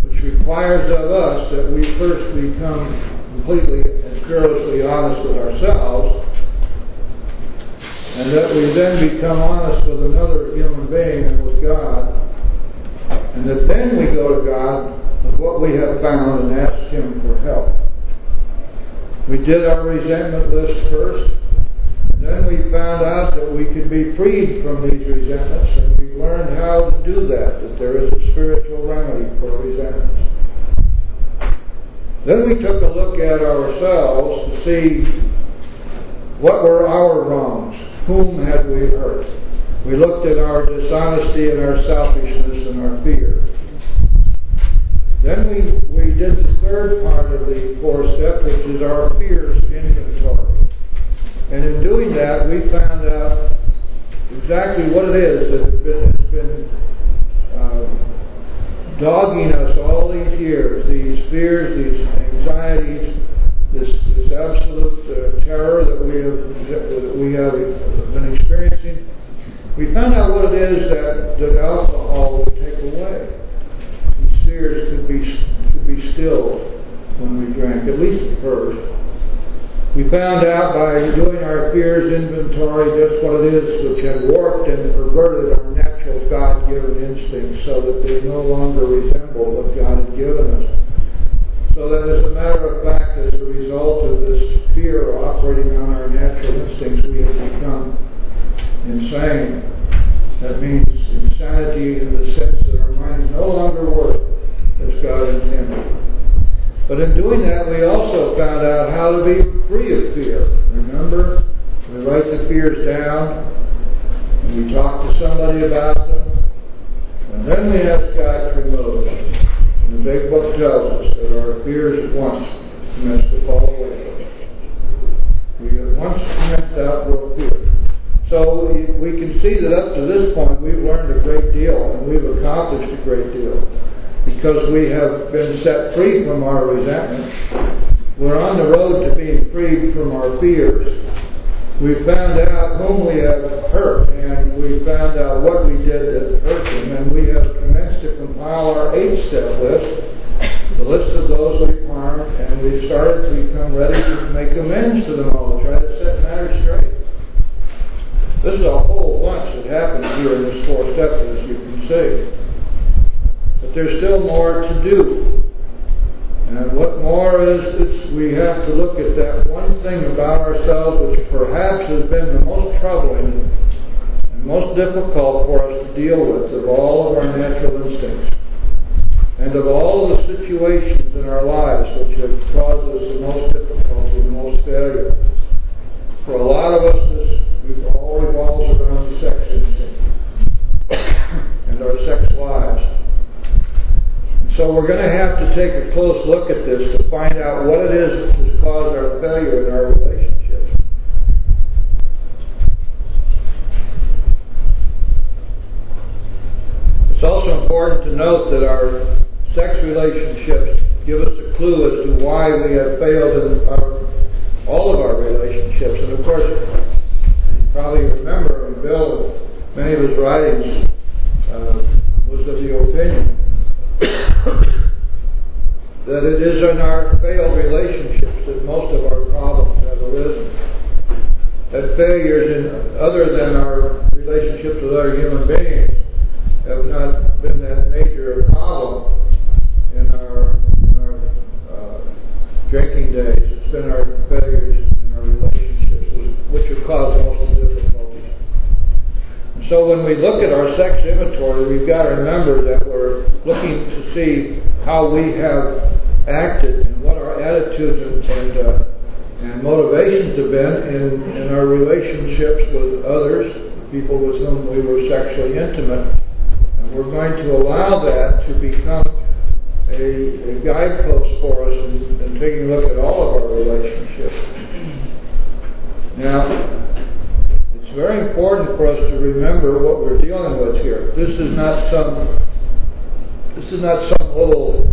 which requires of us that we first become completely and fearlessly honest with ourselves, and that we then become honest with another human being and with God, and that then we go to God with what we have found and ask Him for help. We did our resentment list first, and then we found out that we could be freed from these resentments, and we learned how to do that there is a spiritual remedy for resentments. Then we took a look at ourselves to see what were our wrongs, whom had we hurt. We looked at our dishonesty and our selfishness and our fear. Then we did the third part of the fourth step, which is our fears inventory. And in doing that, we found out exactly what it is that has been dogging us all these years, these fears, these anxieties, this absolute terror that we have been experiencing. We found out what it is that alcohol would take away. These fears could be stilled when we drank, at least at first. We found out by doing our fears inventory just what it is which had warped and perverted our natural God-given instincts so that they no longer resemble what God had given us. So that as a matter of fact, as a result of this fear operating on our natural instincts, we have become insane. That means insanity in the sense that our minds no longer work as God intended. But in doing that, we also found out how to be free of fear. Remember, we write the fears down, and we talk to somebody about them, and then we ask God to remove them. And the big book tells us that our fears at once commence to fall away. We at once commence to outgrow fear. So we can see that up to this point we've learned a great deal, and we've accomplished a great deal. Because we have been set free from our resentment. We're on the road to being freed from our fears. We've found out whom we have hurt, and we found out what we did that hurt them, and we have commenced to compile our 8-step list, the list of those we've harmed, and we've started to become ready to make amends to them all, to try to set matters straight. This is a whole bunch that happened here in this 4th step, as you can see. But there's still more to do. And what more is we have to look at that one thing about ourselves which perhaps has been the most troubling and most difficult for us to deal with of all of our natural instincts. And of all of the situations in our lives which have caused us the most difficulty and the most failure. For a lot of us, it all revolves around the sex instinct and our sex lives. So we're going to have to take a close look at this to find out what it is that has caused our failure in our relationships. It's also important to note that our sex relationships give us a clue as to why we have failed in all of our relationships. And of course, you probably remember Bill, many of his writings was of the opinion that it is in our failed relationships that most of our problems have arisen. That failures in other than our relationships with other human beings have not been that major problem in our drinking days. It's been our failures in our relationships which have caused most of the difficulties. And so when we look at our sex inventory, we've got to remember that we're looking to see how we have acted and what our attitudes and motivations have been in our relationships with others, people with whom we were sexually intimate. And we're going to allow that to become a guidepost for us in taking a look at all of our relationships. Now, it's very important for us to remember what we're dealing with here. This is not some little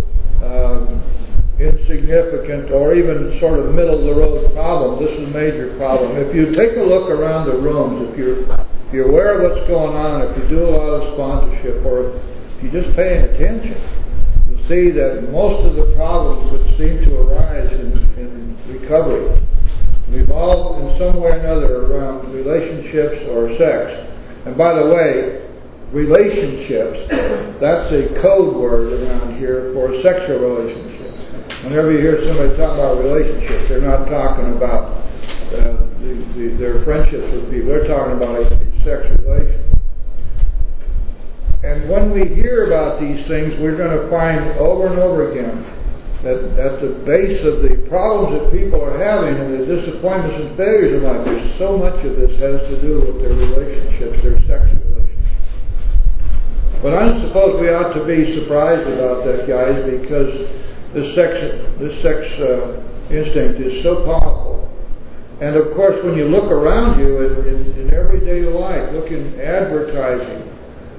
insignificant or even sort of middle-of-the-road problem. This is a major problem. If you take a look around the rooms, if you're aware of what's going on, if you do a lot of sponsorship, or if you're just paying attention, you'll see that most of the problems that seem to arise in recovery revolve in some way or another around relationships or sex. And by the way, relationships, that's a code word around here for a sexual relationship. Whenever you hear somebody talk about relationships, they're not talking about their friendships with people. They're talking about a sex relation. And when we hear about these things, we're going to find over and over again that at the base of the problems that people are having and the disappointments and failures in life, there's so much of this has to do with their relationships, their sexual relationships. But I suppose we ought to be surprised about that, guys, because this sex instinct is so powerful. And of course, when you look around you in everyday life, look in advertising,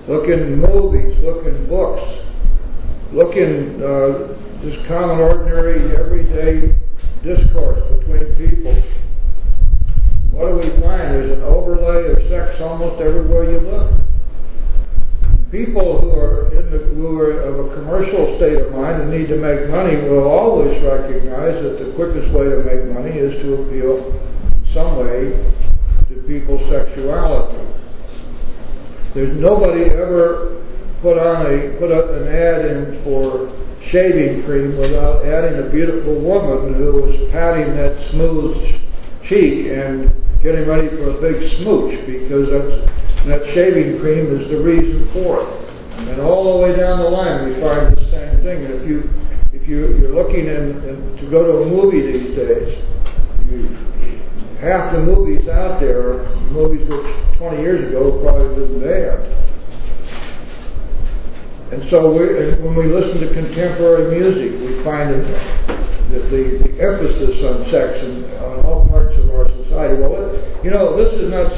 look in movies, look in books, look in just common, ordinary, everyday discourse between people. What do we find? There's an overlay of sex almost everywhere you look. People who are of a commercial state of mind and need to make money will always recognize that the quickest way to make money is to appeal some way to people's sexuality. There's nobody ever put up an ad in for shaving cream without adding a beautiful woman who was patting that smooth cheek and getting ready for a big smooch, because that shaving cream is the reason for it. And all the way down the line we find the same thing. And if you're looking to go to a movie these days, half the movies out there are movies which 20 years ago probably wasn't there. And so when we listen to contemporary music, we find that the emphasis on sex on all parts of our society. Well, this is not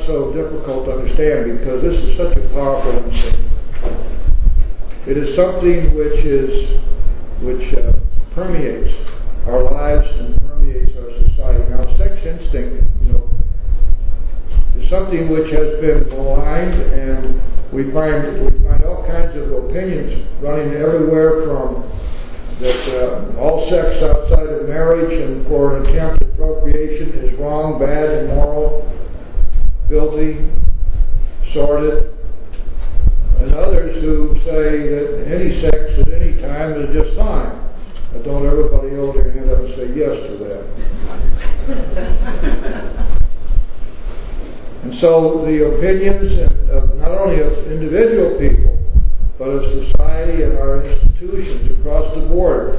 so difficult to understand, because this is such a powerful instinct. It is something which permeates our lives and permeates our society. Now, sex instinct, is something which has been maligned, and we find all kinds of opinions running everywhere from that all sex outside of marriage and for an attempt at procreation is wrong, bad, immoral, filthy, sordid, and others who say that any sex at any time is just fine. But don't everybody hold their hand up and say yes to that. And so the opinions of not only of individual people, but of society and our institutions across the board,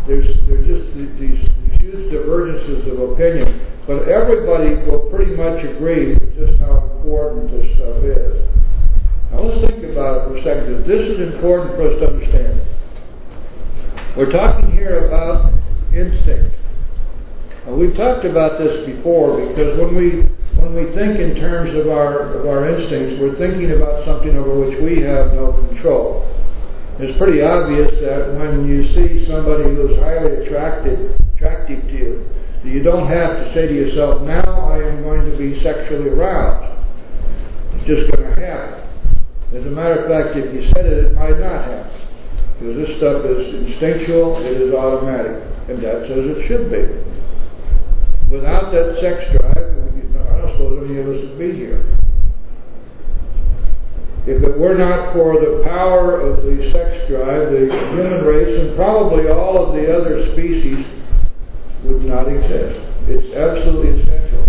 there's just these huge divergences of opinion. But everybody will pretty much agree with just how important this stuff is. Now let's think about it for a second, because this is important for us to understand. We're talking here about instinct. We've talked about this before, because when we think in terms of our instincts, we're thinking about something over which we have no control. It's pretty obvious that when you see somebody who is highly attractive to you, you don't have to say to yourself, now I am going to be sexually aroused. It's just going to happen. As a matter of fact, if you said it might not happen. Because this stuff is instinctual, it is automatic, and that's as it should be. Without that sex drive, I don't suppose any of us would be here. If it were not for the power of the sex drive, the human race and probably all of the other species would not exist. It's absolutely essential.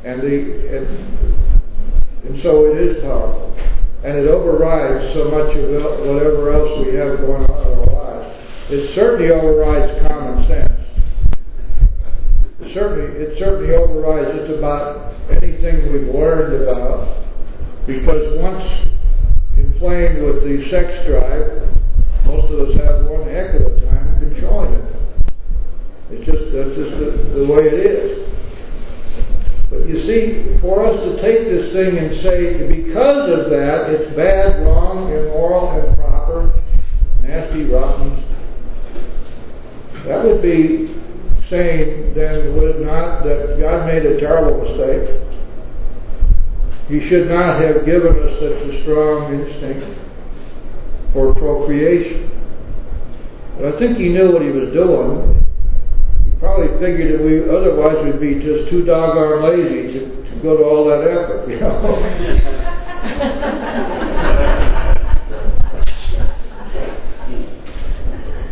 And so it is powerful. And it overrides so much of whatever else we have going on in our lives. It certainly overrides common sense. It certainly overrides just about anything we've learned about, because once inflamed with the sex drive, most of us have one heck of a time controlling it. That's just the way it is. But you see, for us to take this thing and say, because of that, it's bad, wrong, immoral, improper, nasty, rotten, that would be saying, then, would it not, that God made a terrible mistake? He should not have given us such a strong instinct for procreation. But I think he knew what he was doing. He probably figured that otherwise we'd be just too doggone lazy to go to all that effort, you know.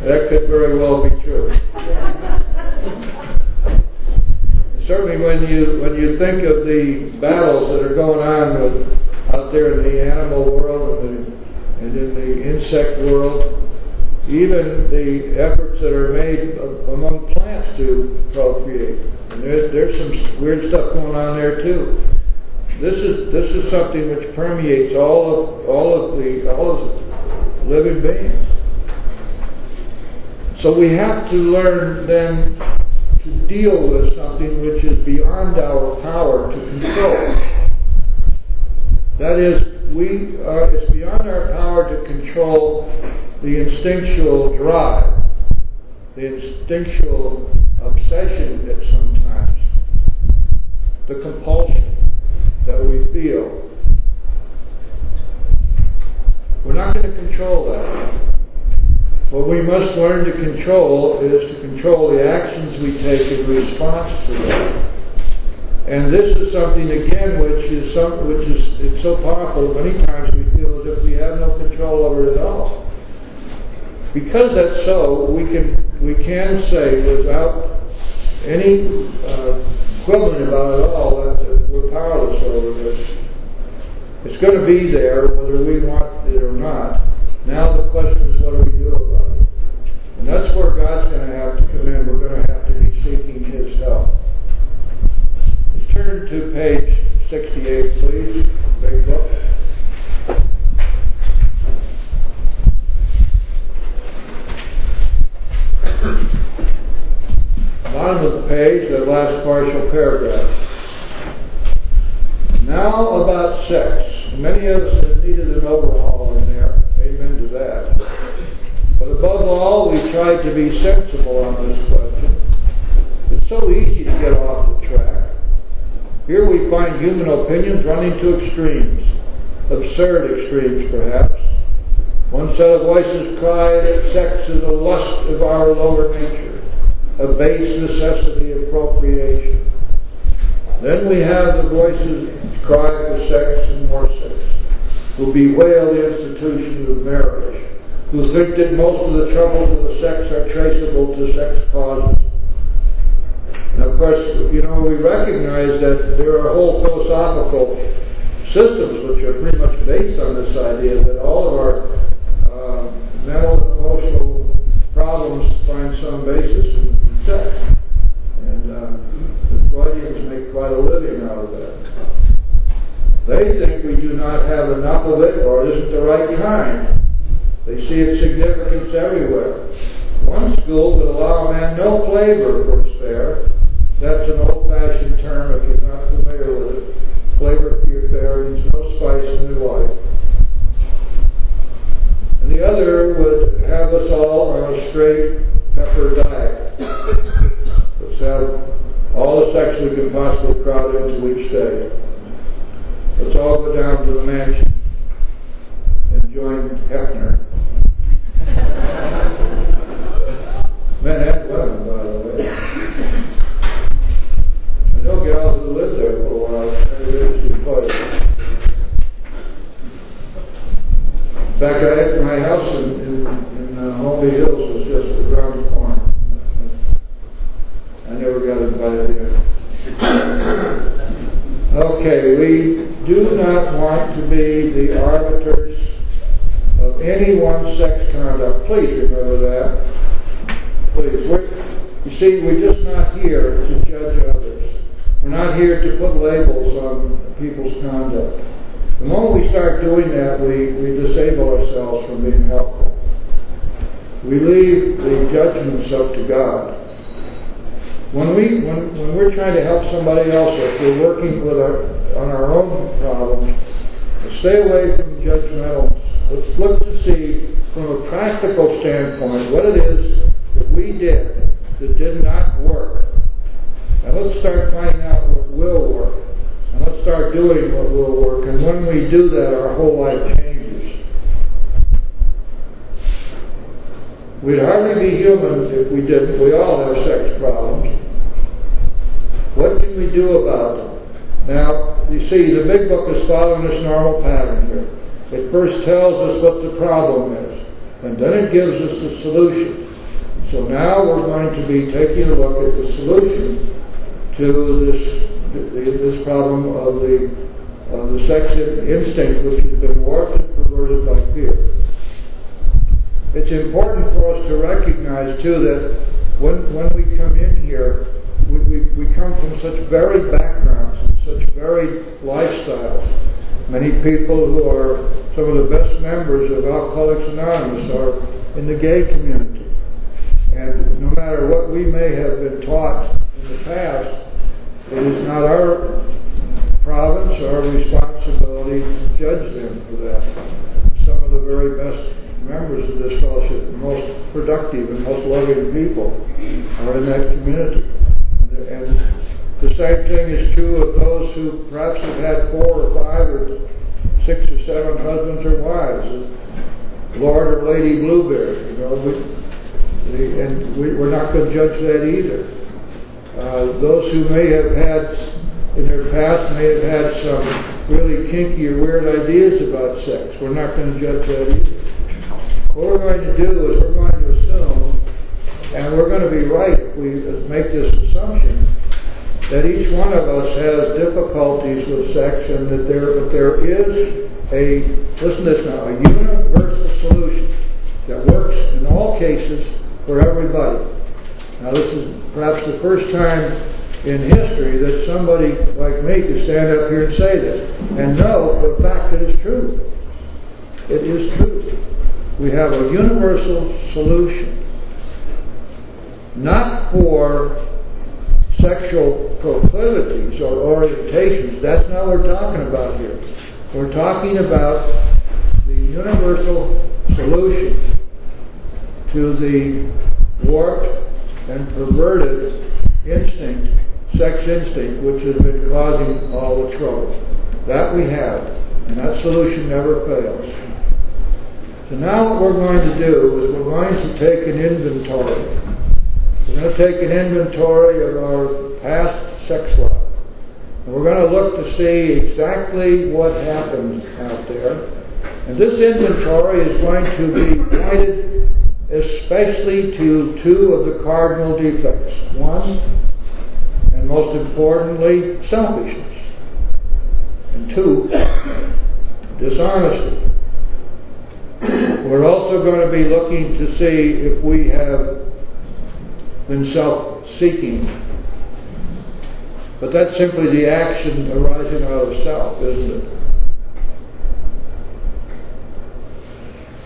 That could very well be true. Certainly when you think of the battles that are going on out there in the animal world and in the insect world, even the efforts that are made among plants to procreate, and there's some weird stuff going on there too. This is something which permeates all of living beings. So we have to learn then to deal with something which is beyond our power to control. That is, it's beyond our power to control the instinctual drive, the instinctual obsession at sometimes, the compulsion that we feel. We're not going to control that. What we must learn to control is to control the actions we take in response to that. And this is something again which is it's so powerful. Many times we feel as if we have no control over it at all. Because that's so, we can say without any quibbling about it all that we're powerless over this. It's going to be there whether we want it or not. Now the question is, what do we do about it? And that's where God's going to have to come in. We're going to have to be seeking His help. Let's turn to page 68, please. Big book. Bottom of the page, the last partial paragraph. Now about sex. Many of us have needed an overhaul in there. Amen to that. But above all, we tried to be sensible on this question. It's so easy to get off the track. Here we find human opinions running to extremes, absurd extremes perhaps. One set of voices cry that sex is a lust of our lower nature, a base necessity of procreation. Then we have the voices cry for sex and more sex, who bewail the institution of marriage, who think that most of the troubles of the sex are traceable to sex causes. And of course, we recognize that there are whole philosophical systems which are pretty much based on this idea that all of our mental and emotional problems find some basis in sex. And the Freudians make quite a living out of that. They think we do not have enough of it or it isn't the right kind. They see its significance everywhere. One school would allow a man no flavor for his fare. That's an old-fashioned term if you're not familiar with it. Flavor for your fare means no spice in your life. And the other would have us all on a straight pepper diet. Let's have all the sex we can possibly crowd into each day. Let's all go down to the mansion and join Hefner. Men and women, by the way. I know gals who lived there for a while. Very interesting place. In fact, my house in Holmby Hills was just around the corner. I never got invited there. Okay, we do not want to be the arbiters of anyone's sex conduct. Please remember that. Please. You see, we're just not here to judge others. We're not here to put labels on people's conduct. The moment we start doing that, we disable ourselves from being helpful. We leave the judgments up to God. When we're trying to help somebody else, or if we're working on our own problems, stay away from judgmentalism. Let's look to see from a practical standpoint what it is that we did that did not work. And let's start finding out what will work. And let's start doing what will work. And when we do that, our whole life changes. We'd hardly be human if we didn't. We all have sex problems. What can we do about them? Now, you see, the big book is following this normal pattern here. It first tells us what the problem is, and then it gives us the solution. So now we're going to be taking a look at the solution to this problem of the sex instinct, which has been warped and perverted by fear. It's important for us to recognize, too, that when we come in here, we come from such varied backgrounds and such varied lifestyles. Many people who are some of the best members of Alcoholics Anonymous are in the gay community. And no matter what we may have been taught in the past, it is not our province or responsibility to judge them for that. Some of the very best members of this fellowship, the most productive and most loving people, are in that community. And the same thing is true of those who perhaps have had 4 or 5 or 6 or 7 husbands or wives, Lord or Lady Bluebeard. We're not going to judge that either. Those who may have had, in their past, may have had some really kinky or weird ideas about sex. We're not going to judge that either. What we're going to do is we're going to assume, and we're going to be right if we make this assumption, that each one of us has difficulties with sex, and that there is listen to this now, a universal solution that works in all cases for everybody. Now, this is perhaps the first time in history that somebody like me could stand up here and say this, and know for a fact that it's true. It is true. We have a universal solution, not for sexual proclivities or orientations. That's not what we're talking about here. We're talking about the universal solution to the warped and perverted sex instinct, which has been causing all the trouble. That we have, and that solution never fails. So now what we're going to do is we're going to take an inventory. We're going to take an inventory of our past sex life. And we're going to look to see exactly what happened out there. And this inventory is going to be pointed especially to 2 of the cardinal defects. 1, and most importantly, selfishness. And 2, dishonesty. We're also going to be looking to see if we have been self-seeking. But that's simply the action arising out of self, isn't it?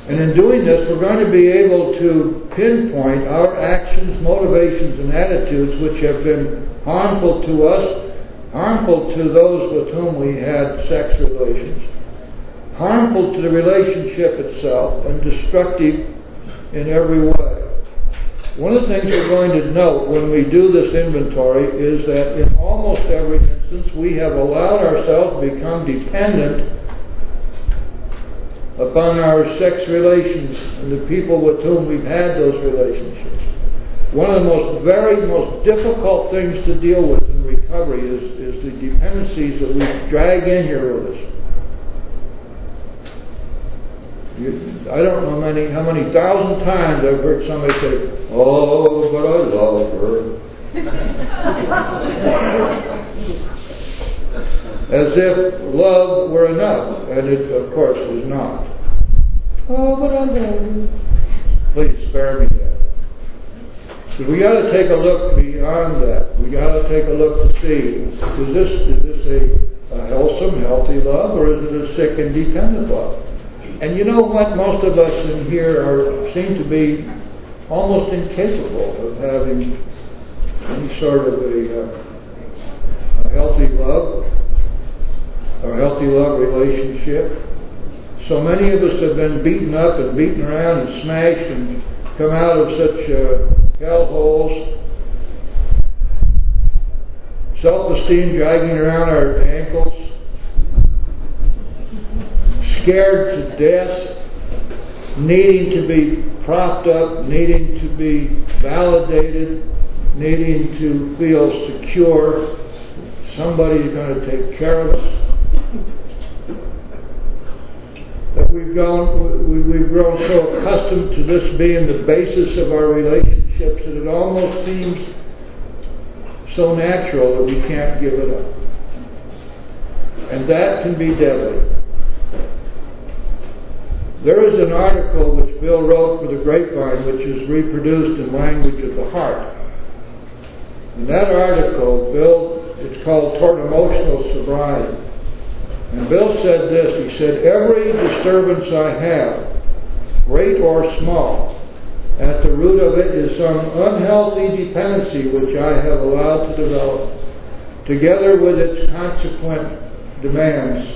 And in doing this, we're going to be able to pinpoint our actions, motivations, and attitudes which have been harmful to us, harmful to those with whom we had sex relations, harmful to the relationship itself, and destructive in every way. One of the things we're going to note when we do this inventory is that in almost every instance we have allowed ourselves to become dependent upon our sex relations and the people with whom we've had those relationships. One of the most difficult things to deal with in recovery is the dependencies that we drag in here with us. I don't know how many thousand times I've heard somebody say, "Oh, but I love her." As if love were enough, and it, of course, was not. "Oh, but I love you." Please spare me that. So we got to take a look beyond that. We got to take a look to see, is this a wholesome, healthy love, or is it a sick and dependent love? And you know what? Most of us in here seem to be almost incapable of having any sort of a healthy love or healthy love relationship. So many of us have been beaten up and beaten around and smashed and come out of such hellholes. Self-esteem dragging around our ankles. Scared to death, needing to be propped up, needing to be validated, needing to feel secure. Somebody's going to take care of us. That we've grown so accustomed to this being the basis of our relationships that it almost seems so natural that we can't give it up. And that can be deadly. There is an article which Bill wrote for the Grapevine, which is reproduced in Language of the Heart. In that article, it's called Toward Emotional Sobriety. And Bill said this, he said, every disturbance I have, great or small, at the root of it is some unhealthy dependency which I have allowed to develop, together with its consequent demands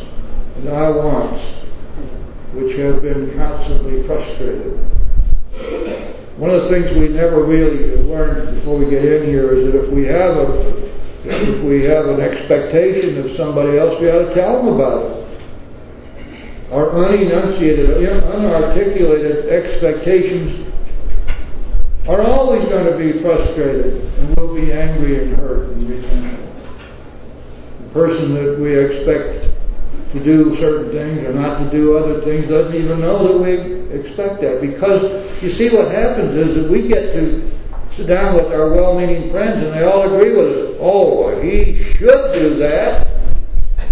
and I wants, which have been constantly frustrated. One of the things we never really learned before we get in here is that if we have an expectation of somebody else, we ought to tell them about it. Our unenunciated, unarticulated expectations are always going to be frustrated, and we'll be angry and hurt and resentful. The person that we expect to do certain things or not to do other things doesn't even know that we expect that. Because you see, what happens is that we get to sit down with our well-meaning friends and they all agree with us. Oh, he should do that.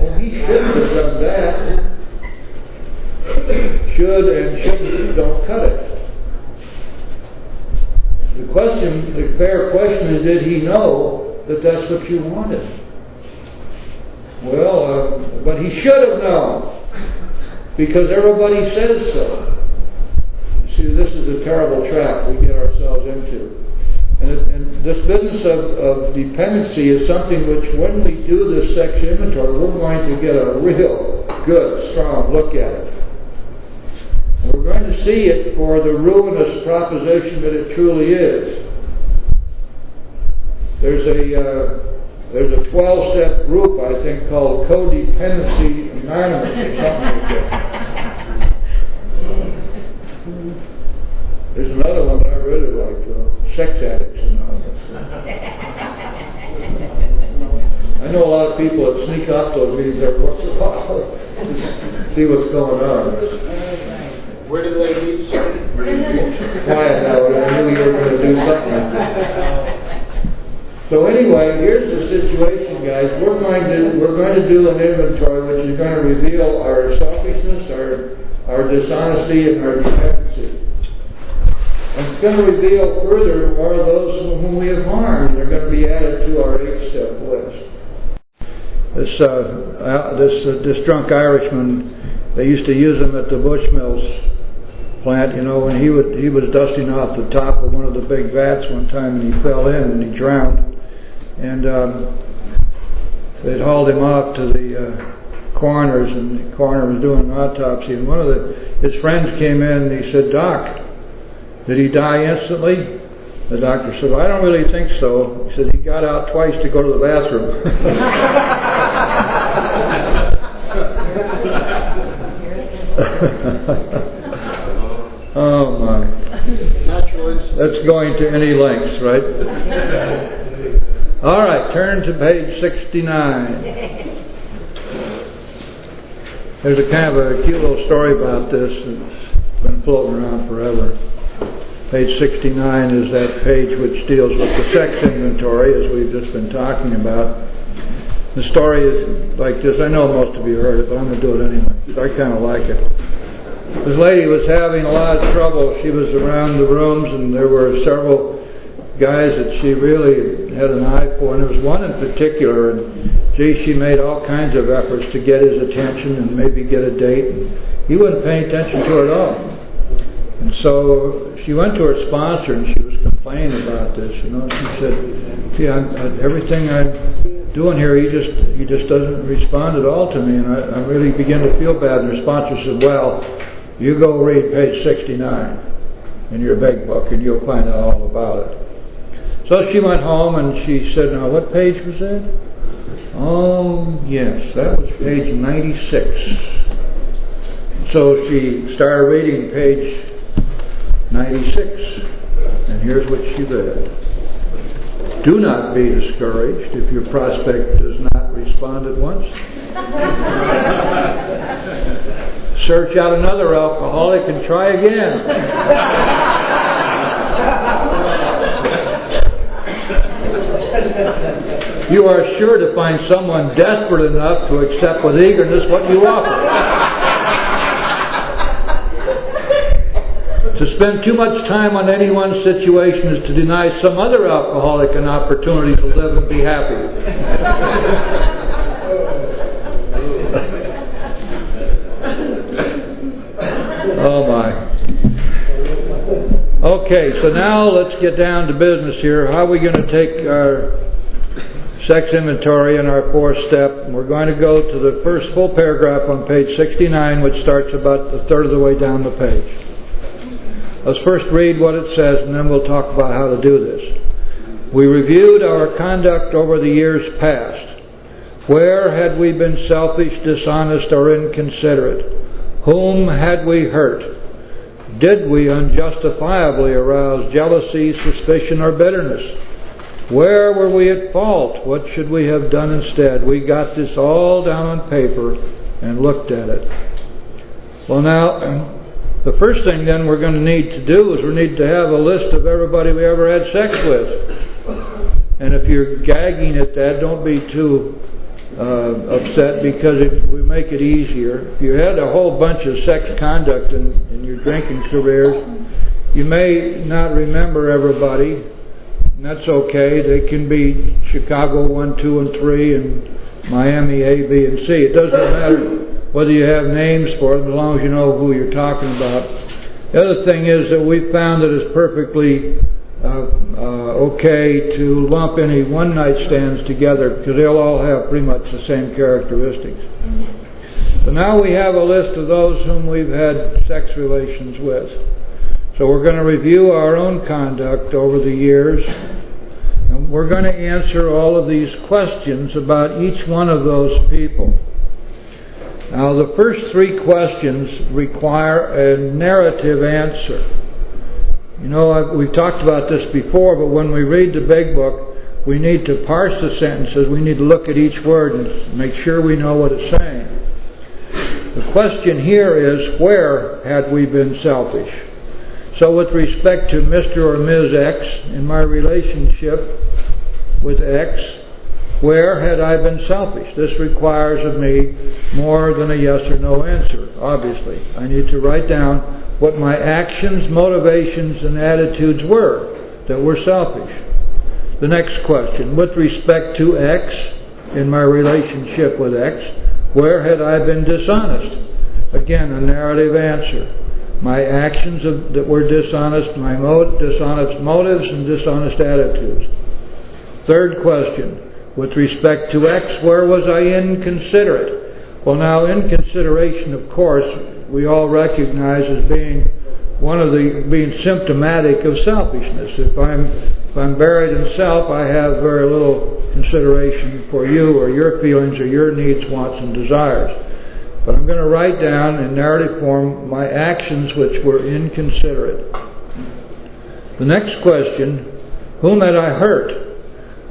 Oh, he shouldn't have done that. Should and shouldn't don't cut it. The fair question is, did he know that that's what you wanted? Well, but he should have known, because everybody says so. See, this is a terrible trap we get ourselves into. And this business of dependency is something which, when we do this sex inventory, we're going to get a real good, strong look at it. And we're going to see it for the ruinous proposition that it truly is. There's a 12-step group, I think, called Codependency Anonymous or something like that. There's another one that I really like, Sex Addicts Anonymous. I know a lot of people that sneak off those meetings every once in a while to see what's going on. Where do they meet? Quiet now, I knew you were going to do something. So anyway, here's the situation, guys. We're going to do an inventory which is going to reveal our selfishness, our dishonesty, and our dependency. And it's going to reveal further are those whom we have harmed. They're going to be added to our 8-step list. This drunk Irishman, they used to use him at the Bushmills plant. You know, when he was dusting off the top of one of the big vats one time, and he fell in and he drowned. And they'd hauled him off to the coroner's, and the coroner was doing an autopsy. And one of his friends came in and he said, "Doc, did he die instantly?" The doctor said, "Well, I don't really think so." He said, "He got out twice to go to the bathroom." Oh my. That's going to any lengths, right? All right, turn to page 69. There's a kind of a cute little story about this that's been floating around forever. Page 69 is that page which deals with the sex inventory, as we've just been talking about. The story is like this. I know most of you heard it, but I'm going to do it anyway, because I kind of like it. This lady was having a lot of trouble. She was around the rooms, and there were several guys that she really had an eye for, and there was one in particular, and she made all kinds of efforts to get his attention and maybe get a date, and he wouldn't pay attention to her at all. And so she went to her sponsor and she was complaining about this. You know, she said, "See, everything I'm doing here, he just doesn't respond at all to me, and I really begin to feel bad." And her sponsor said, "Well, you go read page 69 in your big book, and you'll find out all about it." So she went home and she said, "Now, what page was that?" "Oh, yes, that was page 96. So she started reading page 96. And here's what she read. Do not be discouraged if your prospect does not respond at once. Search out another alcoholic and try again. You are sure to find someone desperate enough to accept with eagerness what you offer. To spend too much time on any one situation is to deny some other alcoholic an opportunity to live and be happy. Oh my. Okay, so now let's get down to business here. How are we going to take our sex inventory in our fourth step? And we're going to go to the first full paragraph on page 69, which starts about a third of the way down the page. Let's first read what it says, and then we'll talk about how to do this. We reviewed our conduct over the years past. Where had we been selfish, dishonest, or inconsiderate? Whom had we hurt? Did we unjustifiably arouse jealousy, suspicion, or bitterness? Where were we at fault? What should we have done instead? We got this all down on paper and looked at it. Well, now, the first thing then we're going to need to do is we need to have a list of everybody we ever had sex with. And if you're gagging at that, don't be too upset, because we make it easier. If you had a whole bunch of sex conduct in your drinking careers, you may not remember everybody, and that's okay. They can be Chicago 1, 2, and 3, and Miami A, B, and C. It doesn't matter whether you have names for them, as long as you know who you're talking about. The other thing is that we found that it's perfectly okay to lump any one-night stands together, because they'll all have pretty much the same characteristics. So now we have a list of those whom we've had sex relations with. So we're going to review our own conduct over the years, and we're going to answer all of these questions about each one of those people. Now, the first three questions require a narrative answer. You know, we've talked about this before, but when we read the big book, we need to parse the sentences. We need to look at each word and make sure we know what it's saying. The question here is, where had we been selfish? So with respect to Mr. or Ms. X, in my relationship with X, where had I been selfish? This requires of me more than a yes or no answer, obviously. I need to write down what my actions, motivations, and attitudes were that were selfish. The next question, with respect to X, in my relationship with X, where had I been dishonest? Again, a narrative answer. My actions that were dishonest, my dishonest motives, and dishonest attitudes. Third question, with respect to X, where was I inconsiderate? Well, now, inconsideration, of course, we all recognize as being being symptomatic of selfishness. If I'm buried in self, I have very little consideration for you or your feelings or your needs, wants, and desires. But I'm going to write down in narrative form my actions which were inconsiderate. The next question, whom had I hurt?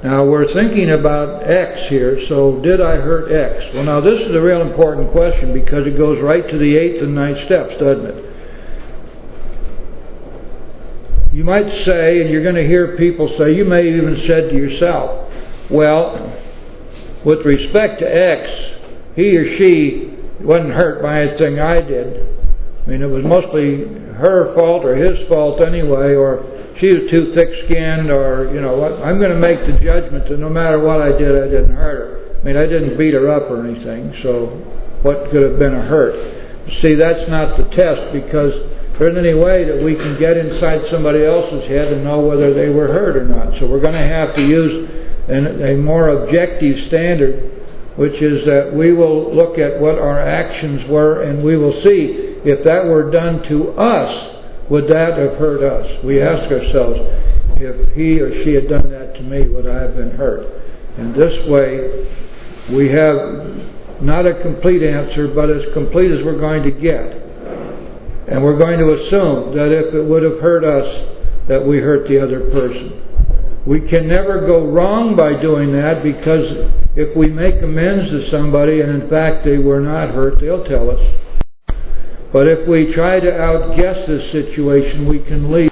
Now, we're thinking about X here, so did I hurt X? Well, now, this is a real important question because it goes right to the 8th and 9th steps, doesn't it? You might say, and you're going to hear people say, you may have even said to yourself, well, with respect to X, he or she wasn't hurt by anything I did. I mean, it was mostly her fault or his fault anyway, or she was too thick-skinned, or, you know, I'm going to make the judgment that no matter what I did, I didn't hurt her. I mean, I didn't beat her up or anything, so what could have been a hurt? See, that's not the test, because there isn't any way that we can get inside somebody else's head and know whether they were hurt or not. So we're going to have to use a more objective standard, which is that we will look at what our actions were, and we will see if that were done to us, would that have hurt us? We ask ourselves, if he or she had done that to me, would I have been hurt? And this way, we have not a complete answer, but as complete as we're going to get. And we're going to assume that if it would have hurt us, that we hurt the other person. We can never go wrong by doing that, because if we make amends to somebody and in fact they were not hurt, they'll tell us. But if we try to outguess this situation, we can lead